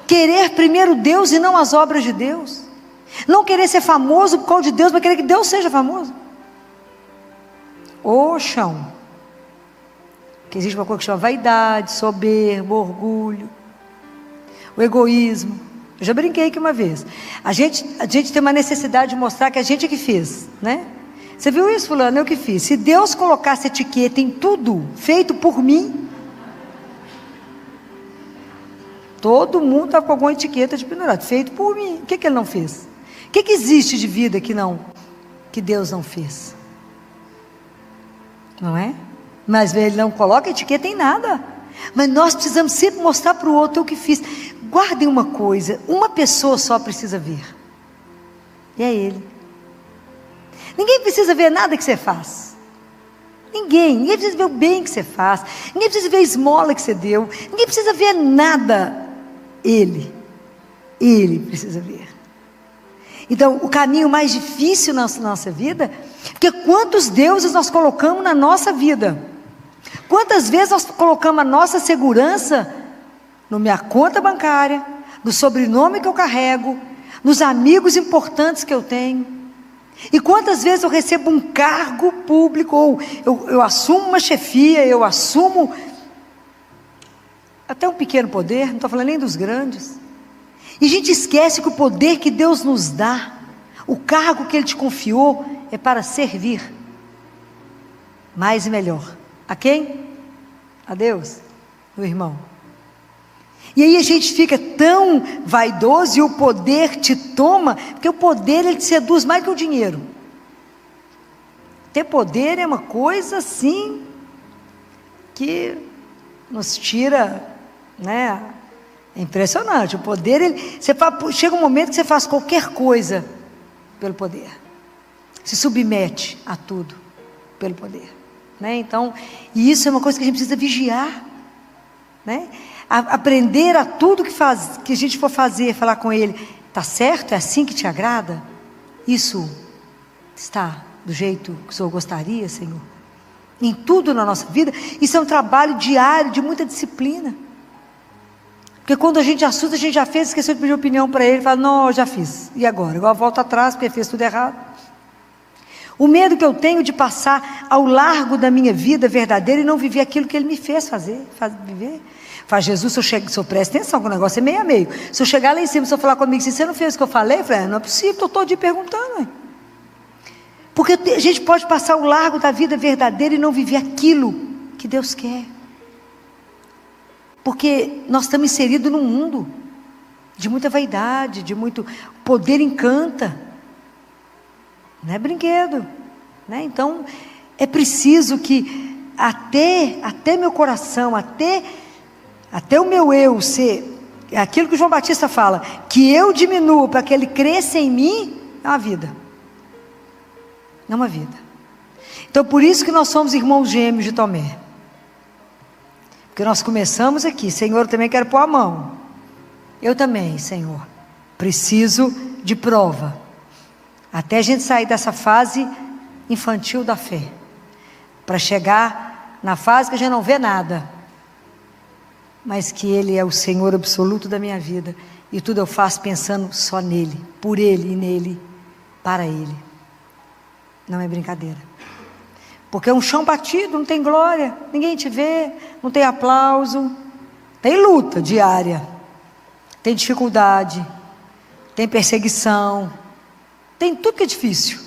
Querer primeiro Deus e não as obras de Deus. Não querer ser famoso por causa de Deus, mas querer que Deus seja famoso. Ô chão. Que existe uma coisa que chama vaidade, soberba, orgulho, o egoísmo. Eu já brinquei aqui uma vez. A gente tem uma necessidade de mostrar que a gente é que fez, né? Você viu isso, fulano? Eu que fiz. Se Deus colocasse etiqueta em tudo feito por mim, todo mundo está com alguma etiqueta de pendurado, feito por mim. O que Ele não fez? O que existe de vida que Deus não fez? Não é? Mas Ele não coloca etiqueta em nada. Mas nós precisamos sempre mostrar para o outro o que fiz. Guardem uma coisa, uma pessoa só precisa ver. E é Ele. Ninguém precisa ver nada que você faz. Ninguém precisa ver o bem que você faz, ninguém precisa ver a esmola que você deu, ninguém precisa ver nada. Ele precisa ver. Então, o caminho mais difícil na nossa vida, porque quantos deuses nós colocamos na nossa vida? Quantas vezes nós colocamos a nossa segurança na minha conta bancária, no sobrenome que eu carrego, nos amigos importantes que eu tenho? E quantas vezes eu recebo um cargo público, ou eu assumo uma chefia, eu assumo até um pequeno poder, não estou falando nem dos grandes, e a gente esquece que o poder que Deus nos dá, o cargo que Ele te confiou, é para servir mais e melhor. A quem? A Deus, meu irmão. E aí a gente fica tão vaidoso e o poder te toma, porque o poder ele te seduz mais que o dinheiro. Ter poder é uma coisa assim, que nos tira, né? É impressionante, o poder, chega um momento que você faz qualquer coisa pelo poder. Se submete a tudo pelo poder. Né? Então, e isso é uma coisa que a gente precisa vigiar. Né? Aprender a tudo que a gente for fazer, falar com Ele, está certo? É assim que te agrada? Isso está do jeito que o Senhor gostaria, Senhor? Em tudo na nossa vida, isso é um trabalho diário, de muita disciplina. Porque quando a gente assusta, a gente já fez, esqueceu de pedir opinião para Ele, fala, não, eu já fiz, e agora? Igual volta atrás, porque fez tudo errado. O medo que eu tenho de passar ao largo da minha vida verdadeira e não viver aquilo que Ele me fez viver. Faz Jesus, se eu presta atenção, que o negócio é meio a meio. Se eu chegar lá em cima, se eu falar comigo assim, você não fez o que eu falei? Eu falei, não é possível, estou todo dia perguntando. Hein? Porque a gente pode passar ao largo da vida verdadeira e não viver aquilo que Deus quer. Porque nós estamos inseridos num mundo de muita vaidade, de muito poder encanta. Não é brinquedo. Né? Então, é preciso que até meu coração, até o meu eu ser, aquilo que o João Batista fala, que eu diminua para que ele cresça em mim, é uma vida. É uma vida. Então, por isso que nós somos irmãos gêmeos de Tomé. Porque nós começamos aqui, Senhor, eu também quero pôr a mão. Eu também, Senhor, preciso de prova. Até a gente sair dessa fase infantil da fé. Para chegar na fase que a gente não vê nada. Mas que Ele é o Senhor absoluto da minha vida. E tudo eu faço pensando só nele, por Ele e nele, para Ele. Não é brincadeira. Porque é um chão batido, não tem glória, ninguém te vê, não tem aplauso, tem luta diária, tem dificuldade, tem perseguição, tem tudo que é difícil.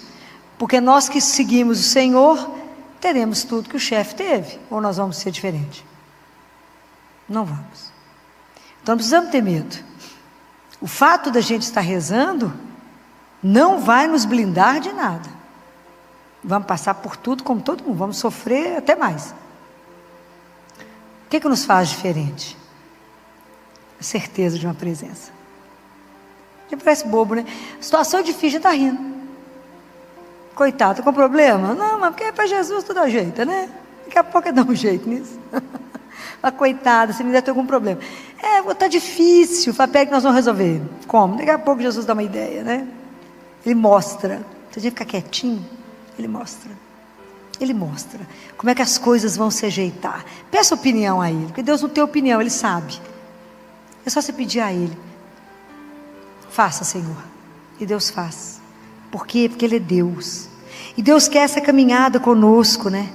Porque nós que seguimos o Senhor, teremos tudo que o chefe teve, ou nós vamos ser diferentes? Não vamos. Então não precisamos ter medo. O fato da gente estar rezando não vai nos blindar de nada. Vamos passar por tudo como todo mundo, vamos sofrer até mais. O que nos faz diferente? A certeza de uma presença. Já parece bobo, né? Situação difícil, a gente está rindo. Coitado, com problema? Não, mas porque é para Jesus tudo ajeita, né? Daqui a pouco dá um jeito nisso. Mas coitada, se me der algum problema. Está difícil, pega que nós vamos resolver. Como? Daqui a pouco Jesus dá uma ideia, né? Ele mostra. Se a gente ficar quietinho, Ele mostra. Ele mostra como é que as coisas vão se ajeitar. Peça opinião a Ele, porque Deus não tem opinião, Ele sabe. É só você pedir a Ele. Faça, Senhor. E Deus faz. Por quê? Porque Ele é Deus. E Deus quer essa caminhada conosco, né?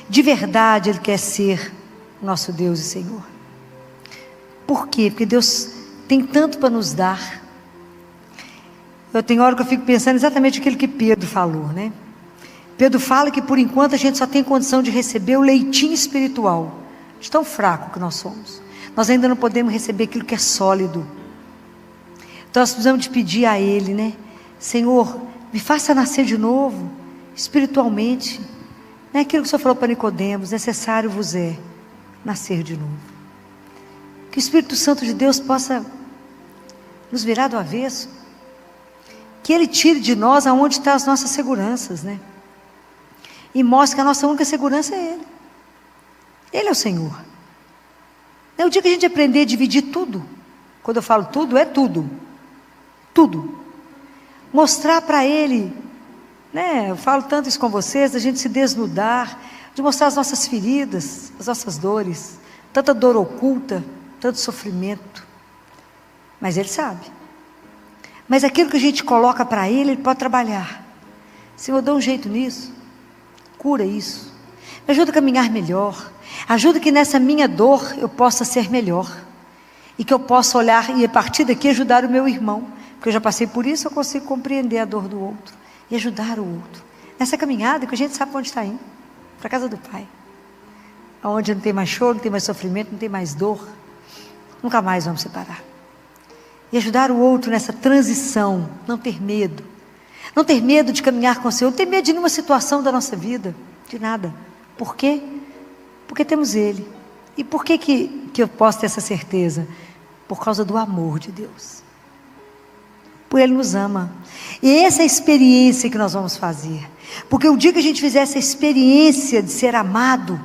De verdade Ele quer ser nosso Deus e Senhor. Por quê? Porque Deus tem tanto para nos dar. Eu tenho hora que eu fico pensando exatamente aquilo que Pedro falou, né? Pedro fala que por enquanto a gente só tem condição de receber o leitinho espiritual, de tão fraco que nós somos. Nós ainda não podemos receber aquilo que é sólido. Então nós precisamos de pedir a Ele, né? Senhor, me faça nascer de novo, espiritualmente. Não é aquilo que o Senhor falou para Nicodemos, necessário vos é nascer de novo. Que o Espírito Santo de Deus possa nos virar do avesso. Que Ele tire de nós aonde estão as nossas seguranças, né? e mostra que a nossa única segurança é Ele. Ele é o Senhor. É o dia que a gente aprender a dividir tudo. Quando eu falo tudo, é tudo. Tudo. Mostrar para Ele, né? Eu falo tanto isso com vocês, a gente se desnudar, de mostrar as nossas feridas, as nossas dores, tanta dor oculta, tanto sofrimento. Mas Ele sabe. Mas aquilo que a gente coloca para Ele, Ele pode trabalhar. Senhor, dá um jeito nisso, cura isso, me ajuda a caminhar melhor, ajuda que nessa minha dor eu possa ser melhor, e que eu possa olhar e a partir daqui ajudar o meu irmão, porque eu já passei por isso, eu consigo compreender a dor do outro, e ajudar o outro, nessa caminhada que a gente sabe para onde está indo, para a casa do Pai, onde não tem mais choro, não tem mais sofrimento, não tem mais dor, nunca mais vamos separar, e ajudar o outro nessa transição, não ter medo, não ter medo de caminhar com o Senhor, não ter medo de nenhuma situação da nossa vida, de nada. Por quê? Porque temos Ele. E por que eu posso ter essa certeza? Por causa do amor de Deus. Por Ele nos ama. E essa é a experiência que nós vamos fazer. Porque o dia que a gente fizer essa experiência de ser amado,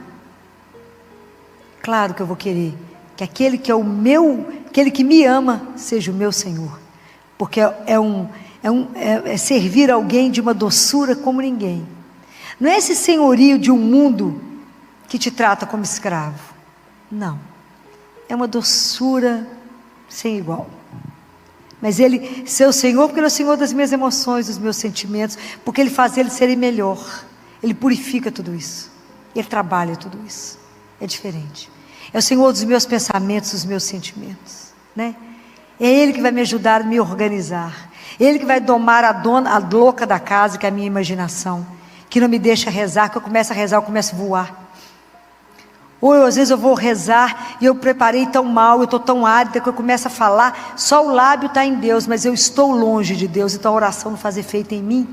claro que eu vou querer que aquele que é o meu, aquele que me ama, seja o meu Senhor. Porque é servir alguém de uma doçura como ninguém. Não é esse senhorio de um mundo que te trata como escravo. Não. É uma doçura sem igual. Mas Ele, seu Senhor, porque Ele é o Senhor das minhas emoções, dos meus sentimentos, porque Ele faz eles serem melhor. Ele purifica tudo isso. Ele trabalha tudo isso. É diferente. É o Senhor dos meus pensamentos, dos meus sentimentos, né? É Ele que vai me ajudar a me organizar. Ele que vai domar a louca da casa, que é a minha imaginação, que não me deixa rezar, que eu começo a rezar, eu começo a voar. Ou às vezes eu vou rezar e eu preparei tão mal, eu estou tão árida que eu começo a falar, só o lábio está em Deus, mas eu estou longe de Deus, então a oração não faz efeito em mim,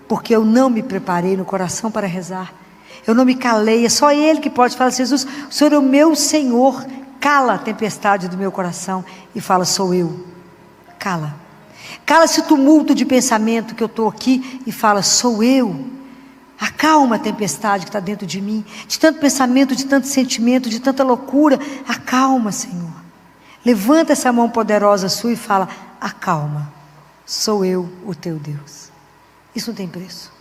porque eu não me preparei no coração para rezar, eu não me calei, é só Ele que pode falar: Jesus, o Senhor é o meu Senhor, cala a tempestade do meu coração, e fala: sou eu, cala esse tumulto de pensamento que eu estou aqui, e fala: sou eu. Acalma a tempestade que está dentro de mim, de tanto pensamento, de tanto sentimento, de tanta loucura. Acalma, Senhor. Levanta essa mão poderosa sua e fala: acalma, sou eu o teu Deus. Isso não tem preço.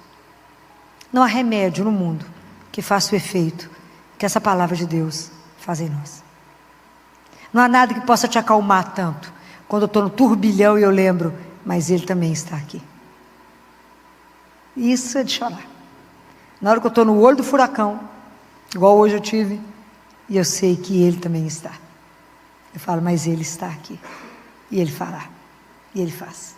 Não há remédio no mundo que faça o efeito que essa palavra de Deus faz em nós. Não há nada que possa te acalmar tanto quando eu estou no turbilhão e eu lembro: mas Ele também está aqui. Isso é de chorar. Na hora que eu estou no olho do furacão, igual hoje eu tive, e eu sei que Ele também está. Eu falo: mas Ele está aqui. E Ele fará. E Ele faz.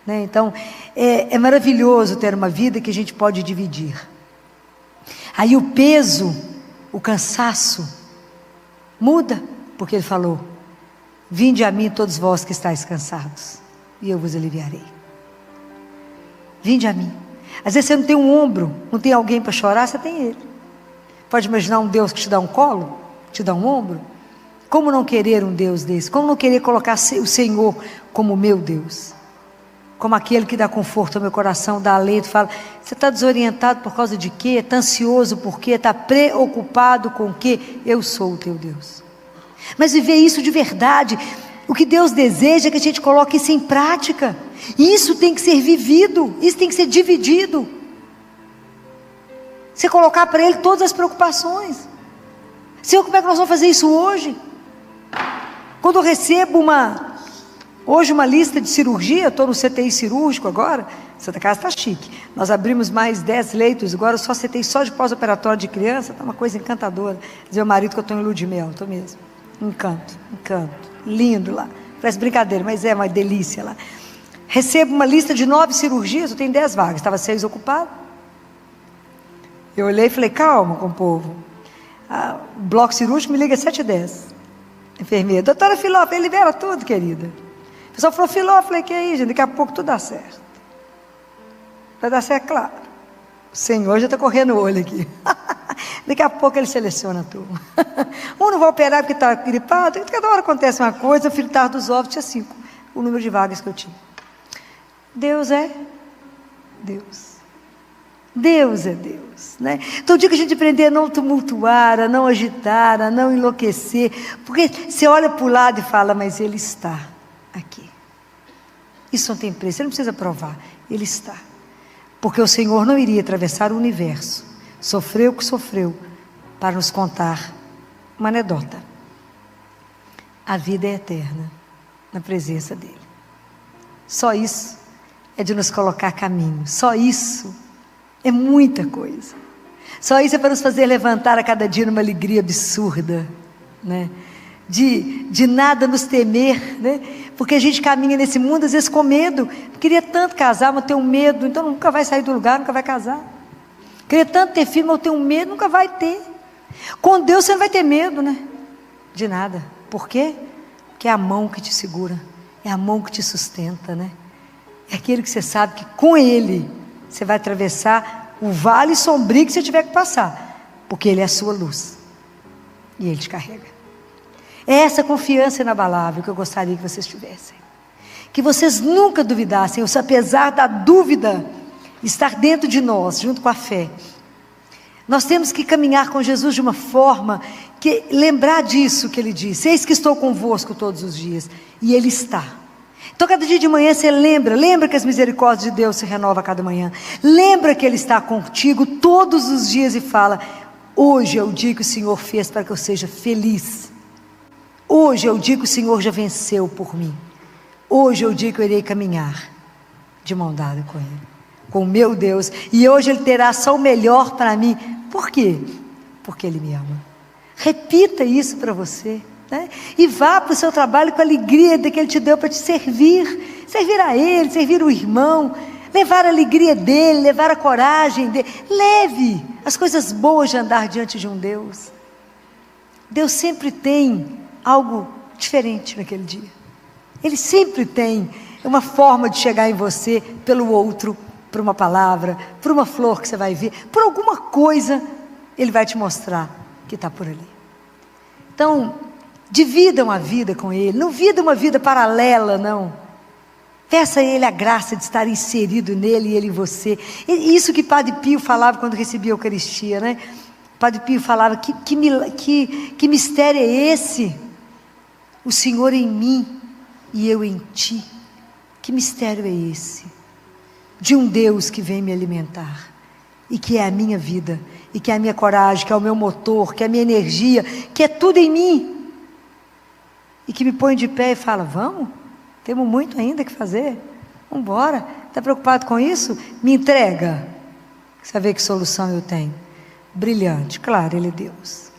Né? Então, é maravilhoso ter uma vida que a gente pode dividir. Aí o peso, o cansaço, muda, porque Ele falou: vinde a mim todos vós que estáis cansados, e eu vos aliviarei. Vinde a mim. Às vezes você não tem um ombro, não tem alguém para chorar, você tem Ele. Pode imaginar um Deus que te dá um colo, te dá um ombro? Como não querer um Deus desse? Como não querer colocar o Senhor como meu Deus? Como aquele que dá conforto ao meu coração, dá alento, fala: você está desorientado por causa de quê? Está ansioso por quê? Está preocupado com o quê? Eu sou o teu Deus. Mas viver isso de verdade, o que Deus deseja é que a gente coloque isso em prática. Isso tem que ser vivido, isso tem que ser dividido. Você colocar para Ele todas as preocupações. Senhor, como é que nós vamos fazer isso hoje? Quando eu recebo hoje uma lista de cirurgia, eu estou no CTI cirúrgico agora, Santa Casa está chique, nós abrimos mais 10 leitos, agora eu só CTI só de pós-operatório de criança, está uma coisa encantadora. Dizer ao marido que eu estou em lua de mel, estou mesmo, encanto, lindo lá, parece brincadeira, mas é uma delícia lá. Recebo uma lista de 9 cirurgias, eu tenho 10 vagas, estava 6 ocupadas. Eu olhei e falei: calma com o povo. O bloco cirúrgico me liga às 7h10. Enfermeira: doutora Filó, ele libera tudo, querida. O pessoal falou: Filó, eu falei: que aí, gente, daqui a pouco tudo dá certo. Vai dar certo, claro. O Senhor já está correndo o olho aqui. Daqui a pouco Ele seleciona a turma. Um não vai operar porque está gripado, cada hora acontece uma coisa. O fritar dos ovos tinha 5, o número de vagas que eu tinha. Deus é Deus. Deus é Deus, né? Então o dia que a gente aprender a não tumultuar, a não agitar, a não enlouquecer, porque você olha para o lado e fala, mas Ele está aqui. Isso não tem preço, você não precisa provar, Ele está. Porque o Senhor não iria atravessar o universo, sofreu o que sofreu, para nos contar uma anedota. A vida é eterna na presença dEle. Só isso é de nos colocar caminho, só isso é muita coisa. Só isso é para nos fazer levantar a cada dia numa alegria absurda, né? De nada nos temer, né? Porque a gente caminha nesse mundo às vezes com medo. Queria tanto casar, mas tenho medo, então nunca vai sair do lugar, nunca vai casar. Queria tanto ter filho, mas eu tenho medo, nunca vai ter. Com Deus você não vai ter medo, né? De nada. Por quê? Porque é a mão que te segura, é a mão que te sustenta, né? É aquele que você sabe que com Ele você vai atravessar o vale sombrio que você tiver que passar, porque Ele é a sua luz e Ele te carrega. É essa confiança inabalável que eu gostaria que vocês tivessem, que vocês nunca duvidassem, apesar da dúvida estar dentro de nós, junto com a fé. Nós temos que caminhar com Jesus de uma forma que, lembrar disso que Ele disse, eis que estou convosco todos os dias, e Ele está. Então cada dia de manhã você lembra que as misericórdias de Deus se renovam a cada manhã, lembra que Ele está contigo todos os dias e fala, hoje é o dia que o Senhor fez para que eu seja feliz, hoje é o dia que o Senhor já venceu por mim, hoje é o dia que eu irei caminhar de mão dada com Ele, com o meu Deus, e hoje Ele terá só o melhor para mim. Por quê? Porque Ele me ama. Repita isso para você, né? E vá para o seu trabalho com a alegria que Ele te deu para te servir a Ele, servir o irmão, levar a alegria dEle, levar a coragem dEle, leve as coisas boas de andar diante de um Deus. Deus sempre tem algo diferente naquele dia, Ele sempre tem uma forma de chegar em você pelo outro, por uma palavra, por uma flor que você vai ver, por alguma coisa, Ele vai te mostrar que está por ali. Então, dividam a vida com Ele, não vida uma vida paralela, não. Peça a Ele a graça de estar inserido nele e Ele em você. Isso que Padre Pio falava quando recebia a Eucaristia, né? Padre Pio falava, que mistério é esse? O Senhor em mim e eu em ti. Que mistério é esse? De um Deus que vem me alimentar, e que é a minha vida, e que é a minha coragem, que é o meu motor, que é a minha energia, que é tudo em mim, e que me põe de pé e fala, vamos, temos muito ainda que fazer, vamos embora, está preocupado com isso? Me entrega, você vai ver que solução eu tenho, brilhante, claro, Ele é Deus.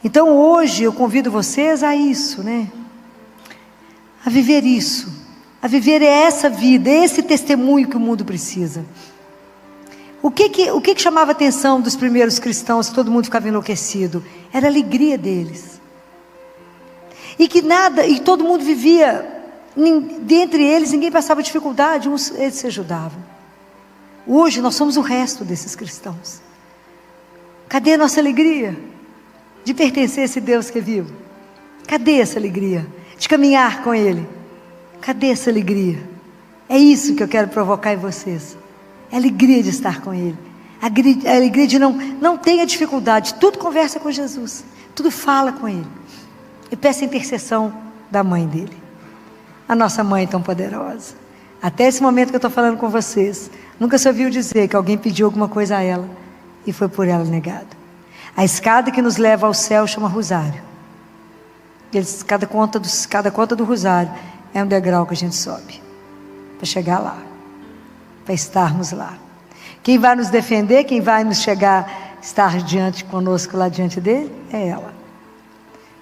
Então hoje eu convido vocês a isso, né? A viver isso, a viver essa vida, esse testemunho que o mundo precisa. O que chamava a atenção dos primeiros cristãos, todo mundo ficava enlouquecido? Era a alegria deles. E todo mundo vivia, dentre eles ninguém passava dificuldade, eles se ajudavam. Hoje nós somos o resto desses cristãos. Cadê a nossa alegria de pertencer a esse Deus que é vivo? Cadê essa alegria de caminhar com Ele? Cadê essa alegria? É isso que eu quero provocar em vocês. É a alegria de estar com Ele. A alegria de não tenha dificuldade. Tudo conversa com Jesus. Tudo fala com Ele. E peça a intercessão da mãe dele. A nossa mãe tão poderosa. Até esse momento que eu estou falando com vocês, nunca se ouviu dizer que alguém pediu alguma coisa a ela e foi por ela negado. A escada que nos leva ao céu chama rosário. Cada conta do rosário é um degrau que a gente sobe para chegar lá, para estarmos lá. Quem vai nos defender, quem vai nos estar diante conosco lá diante dele, é ela.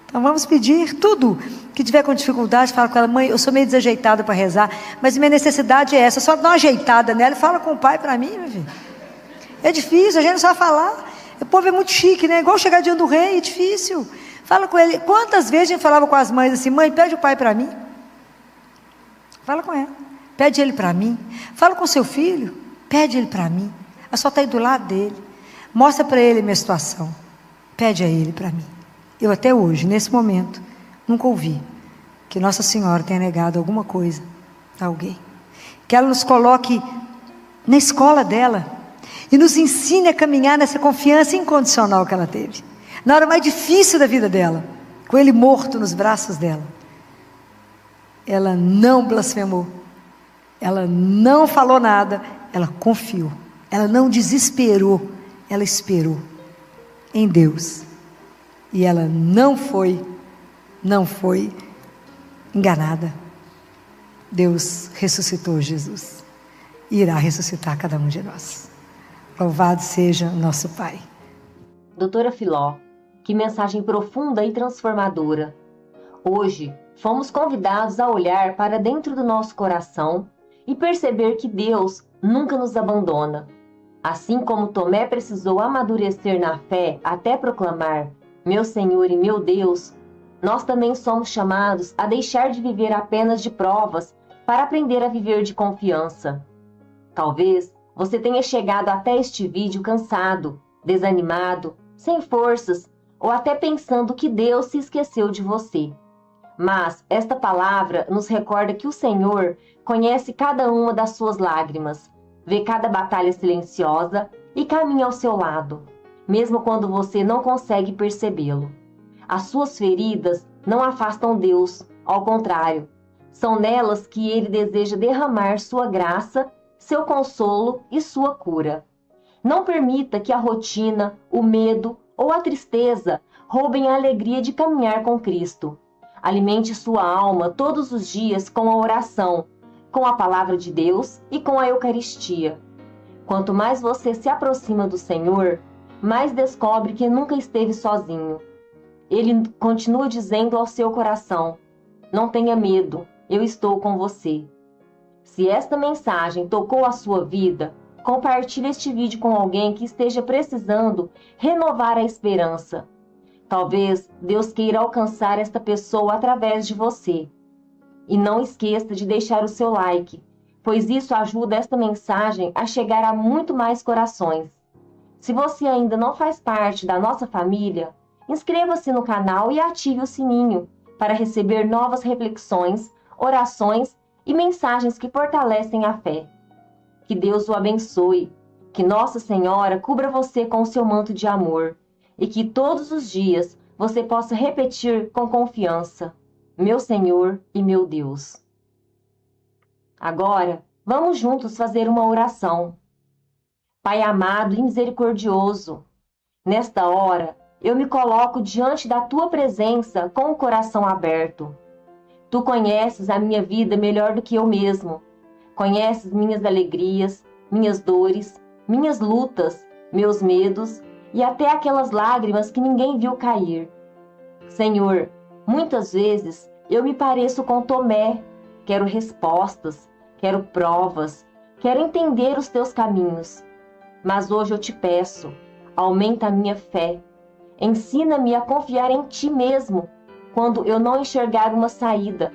Então vamos pedir tudo que tiver com dificuldade, fala com ela, mãe, eu sou meio desajeitada para rezar, mas minha necessidade é essa, só dá uma ajeitada nela e fala com o pai para mim, meu filho. É difícil, a gente não sabe falar, o povo é muito chique, né? Igual chegar diante do rei, é difícil. Fala com ele. Quantas vezes a gente falava com as mães assim, mãe, pede o pai para mim. Fala com ela. Pede ele para mim. Fala com seu filho. Pede ele para mim. Eu só estou aí do lado dele. Mostra para ele a minha situação. Pede a ele para mim. Eu até hoje, nesse momento, nunca ouvi que Nossa Senhora tenha negado alguma coisa a alguém. Que ela nos coloque na escola dela. e nos ensine a caminhar nessa confiança incondicional que ela teve. Na hora mais difícil da vida dela, com ele morto nos braços dela, ela não blasfemou, ela não falou nada, ela confiou, ela não desesperou, ela esperou em Deus, e ela não foi enganada. Deus ressuscitou Jesus, e irá ressuscitar cada um de nós. Louvado seja o nosso Pai.
Doutora Filó, que mensagem profunda e transformadora. Hoje, fomos convidados a olhar para dentro do nosso coração e perceber que Deus nunca nos abandona. Assim como Tomé precisou amadurecer na fé até proclamar: meu Senhor e meu Deus, nós também somos chamados a deixar de viver apenas de provas para aprender a viver de confiança. Talvez você tenha chegado até este vídeo cansado, desanimado, sem forças, ou até pensando que Deus se esqueceu de você. Mas esta palavra nos recorda que o Senhor conhece cada uma das suas lágrimas, vê cada batalha silenciosa e caminha ao seu lado, mesmo quando você não consegue percebê-lo. As suas feridas não afastam Deus, ao contrário, são nelas que Ele deseja derramar sua graça, seu consolo e sua cura. Não permita que a rotina, o medo ou a tristeza roubem a alegria de caminhar com Cristo. Alimente sua alma todos os dias com a oração, com a palavra de Deus e com a Eucaristia. Quanto mais você se aproxima do Senhor, mais descobre que nunca esteve sozinho. Ele continua dizendo ao seu coração: não tenha medo, eu estou com você. Se esta mensagem tocou a sua vida, compartilhe este vídeo com alguém que esteja precisando renovar a esperança. Talvez Deus queira alcançar esta pessoa através de você. E não esqueça de deixar o seu like, pois isso ajuda esta mensagem a chegar a muito mais corações. Se você ainda não faz parte da nossa família, inscreva-se no canal e ative o sininho para receber novas reflexões, orações e mensagens que fortalecem a fé. Que Deus o abençoe, que Nossa Senhora cubra você com o seu manto de amor e que todos os dias você possa repetir com confiança: meu Senhor e meu Deus. Agora, vamos juntos fazer uma oração. Pai amado e misericordioso, nesta hora eu me coloco diante da Tua presença com o coração aberto. Tu conheces a minha vida melhor do que eu mesmo. Conheces minhas alegrias, minhas dores, minhas lutas, meus medos e até aquelas lágrimas que ninguém viu cair. Senhor, muitas vezes eu me pareço com Tomé. Quero respostas, quero provas, quero entender os Teus caminhos. Mas hoje eu te peço, aumenta a minha fé. Ensina-me a confiar em Ti mesmo, quando eu não enxergar uma saída,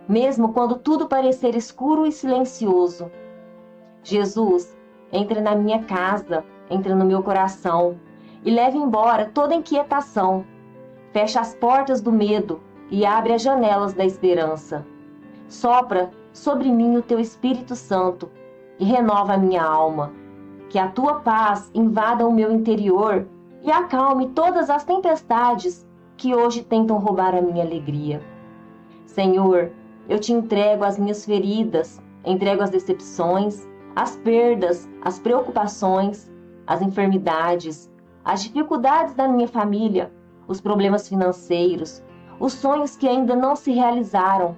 mesmo quando tudo parecer escuro e silencioso. Jesus, entra na minha casa, entra no meu coração e leve embora toda inquietação. Fecha as portas do medo e abre as janelas da esperança. Sopra sobre mim o Teu Espírito Santo e renova a minha alma. Que a Tua paz invada o meu interior e acalme todas as tempestades que hoje tentam roubar a minha alegria. Senhor, eu Te entrego as minhas feridas, entrego as decepções, as perdas, as preocupações, as enfermidades, as dificuldades da minha família, os problemas financeiros, os sonhos que ainda não se realizaram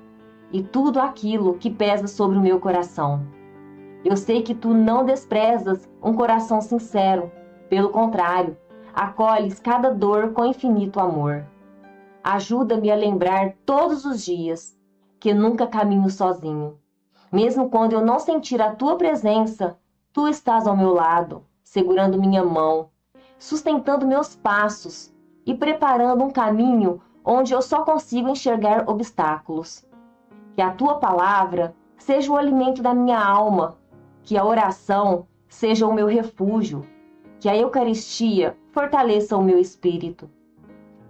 e tudo aquilo que pesa sobre o meu coração. Eu sei que Tu não desprezas um coração sincero, pelo contrário, acolhes cada dor com infinito amor. Ajuda-me a lembrar todos os dias que nunca caminho sozinho. Mesmo quando eu não sentir a Tua presença, Tu estás ao meu lado, segurando minha mão, sustentando meus passos e preparando um caminho onde eu só consigo enxergar obstáculos. Que a Tua palavra seja o alimento da minha alma, que a oração seja o meu refúgio, que a Eucaristia fortaleça o meu espírito.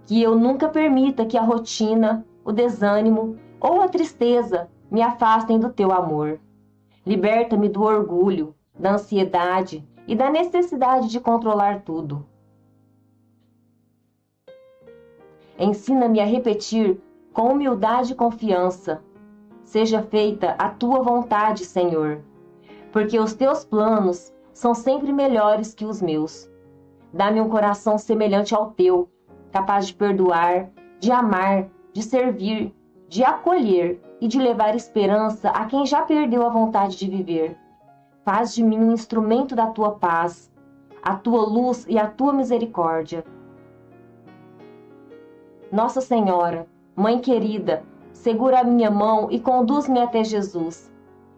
Que eu nunca permita que a rotina, o desânimo ou a tristeza me afastem do Teu amor. Liberta-me do orgulho, da ansiedade e da necessidade de controlar tudo. Ensina-me a repetir com humildade e confiança: seja feita a tua vontade, Senhor, porque os teus planos são sempre melhores que os meus. Dá-me um coração semelhante ao teu, capaz de perdoar, de amar, de servir, de acolher e de levar esperança a quem já perdeu a vontade de viver. Faz de mim um instrumento da tua paz, a tua luz e a tua misericórdia. Nossa Senhora, Mãe querida, segura a minha mão e conduz-me até Jesus.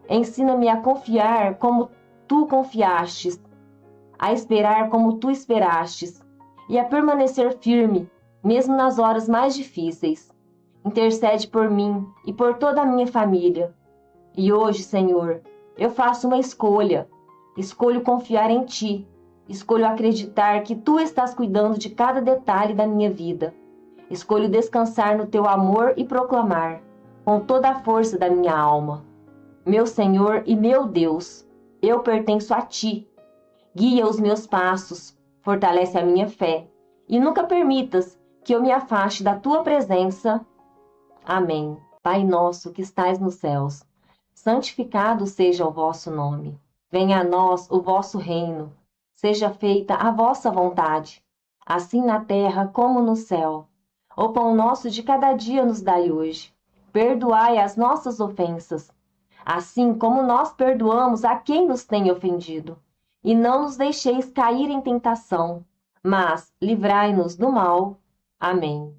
Ensina-me a confiar como tu confiastes, a esperar como tu esperastes e a permanecer firme, mesmo nas horas mais difíceis. Intercede por mim e por toda a minha família. E hoje, Senhor, eu faço uma escolha. Escolho confiar em ti. Escolho acreditar que tu estás cuidando de cada detalhe da minha vida. Escolho descansar no teu amor e proclamar, com toda a força da minha alma: meu Senhor e meu Deus, eu pertenço a ti. Guia os meus passos, fortalece a minha fé, e nunca permitas que eu me afaste da tua presença. Amém. Pai nosso que estais nos céus, santificado seja o vosso nome. Venha a nós o vosso reino. Seja feita a vossa vontade, assim na terra como no céu. O pão nosso de cada dia nos dai hoje. Perdoai as nossas ofensas, assim como nós perdoamos a quem nos tem ofendido. E não nos deixeis cair em tentação, mas livrai-nos do mal. Amém.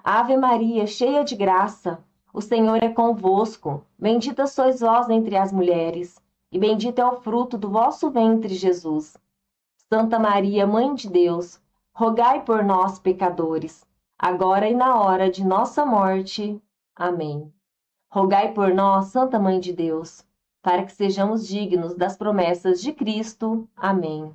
Ave Maria, cheia de graça, o Senhor é convosco. Bendita sois vós entre as mulheres, e bendito é o fruto do vosso ventre, Jesus. Santa Maria, Mãe de Deus, rogai por nós, pecadores, agora e na hora de nossa morte. Amém. Rogai por nós, Santa Mãe de Deus, para que sejamos dignos das promessas de Cristo. Amém.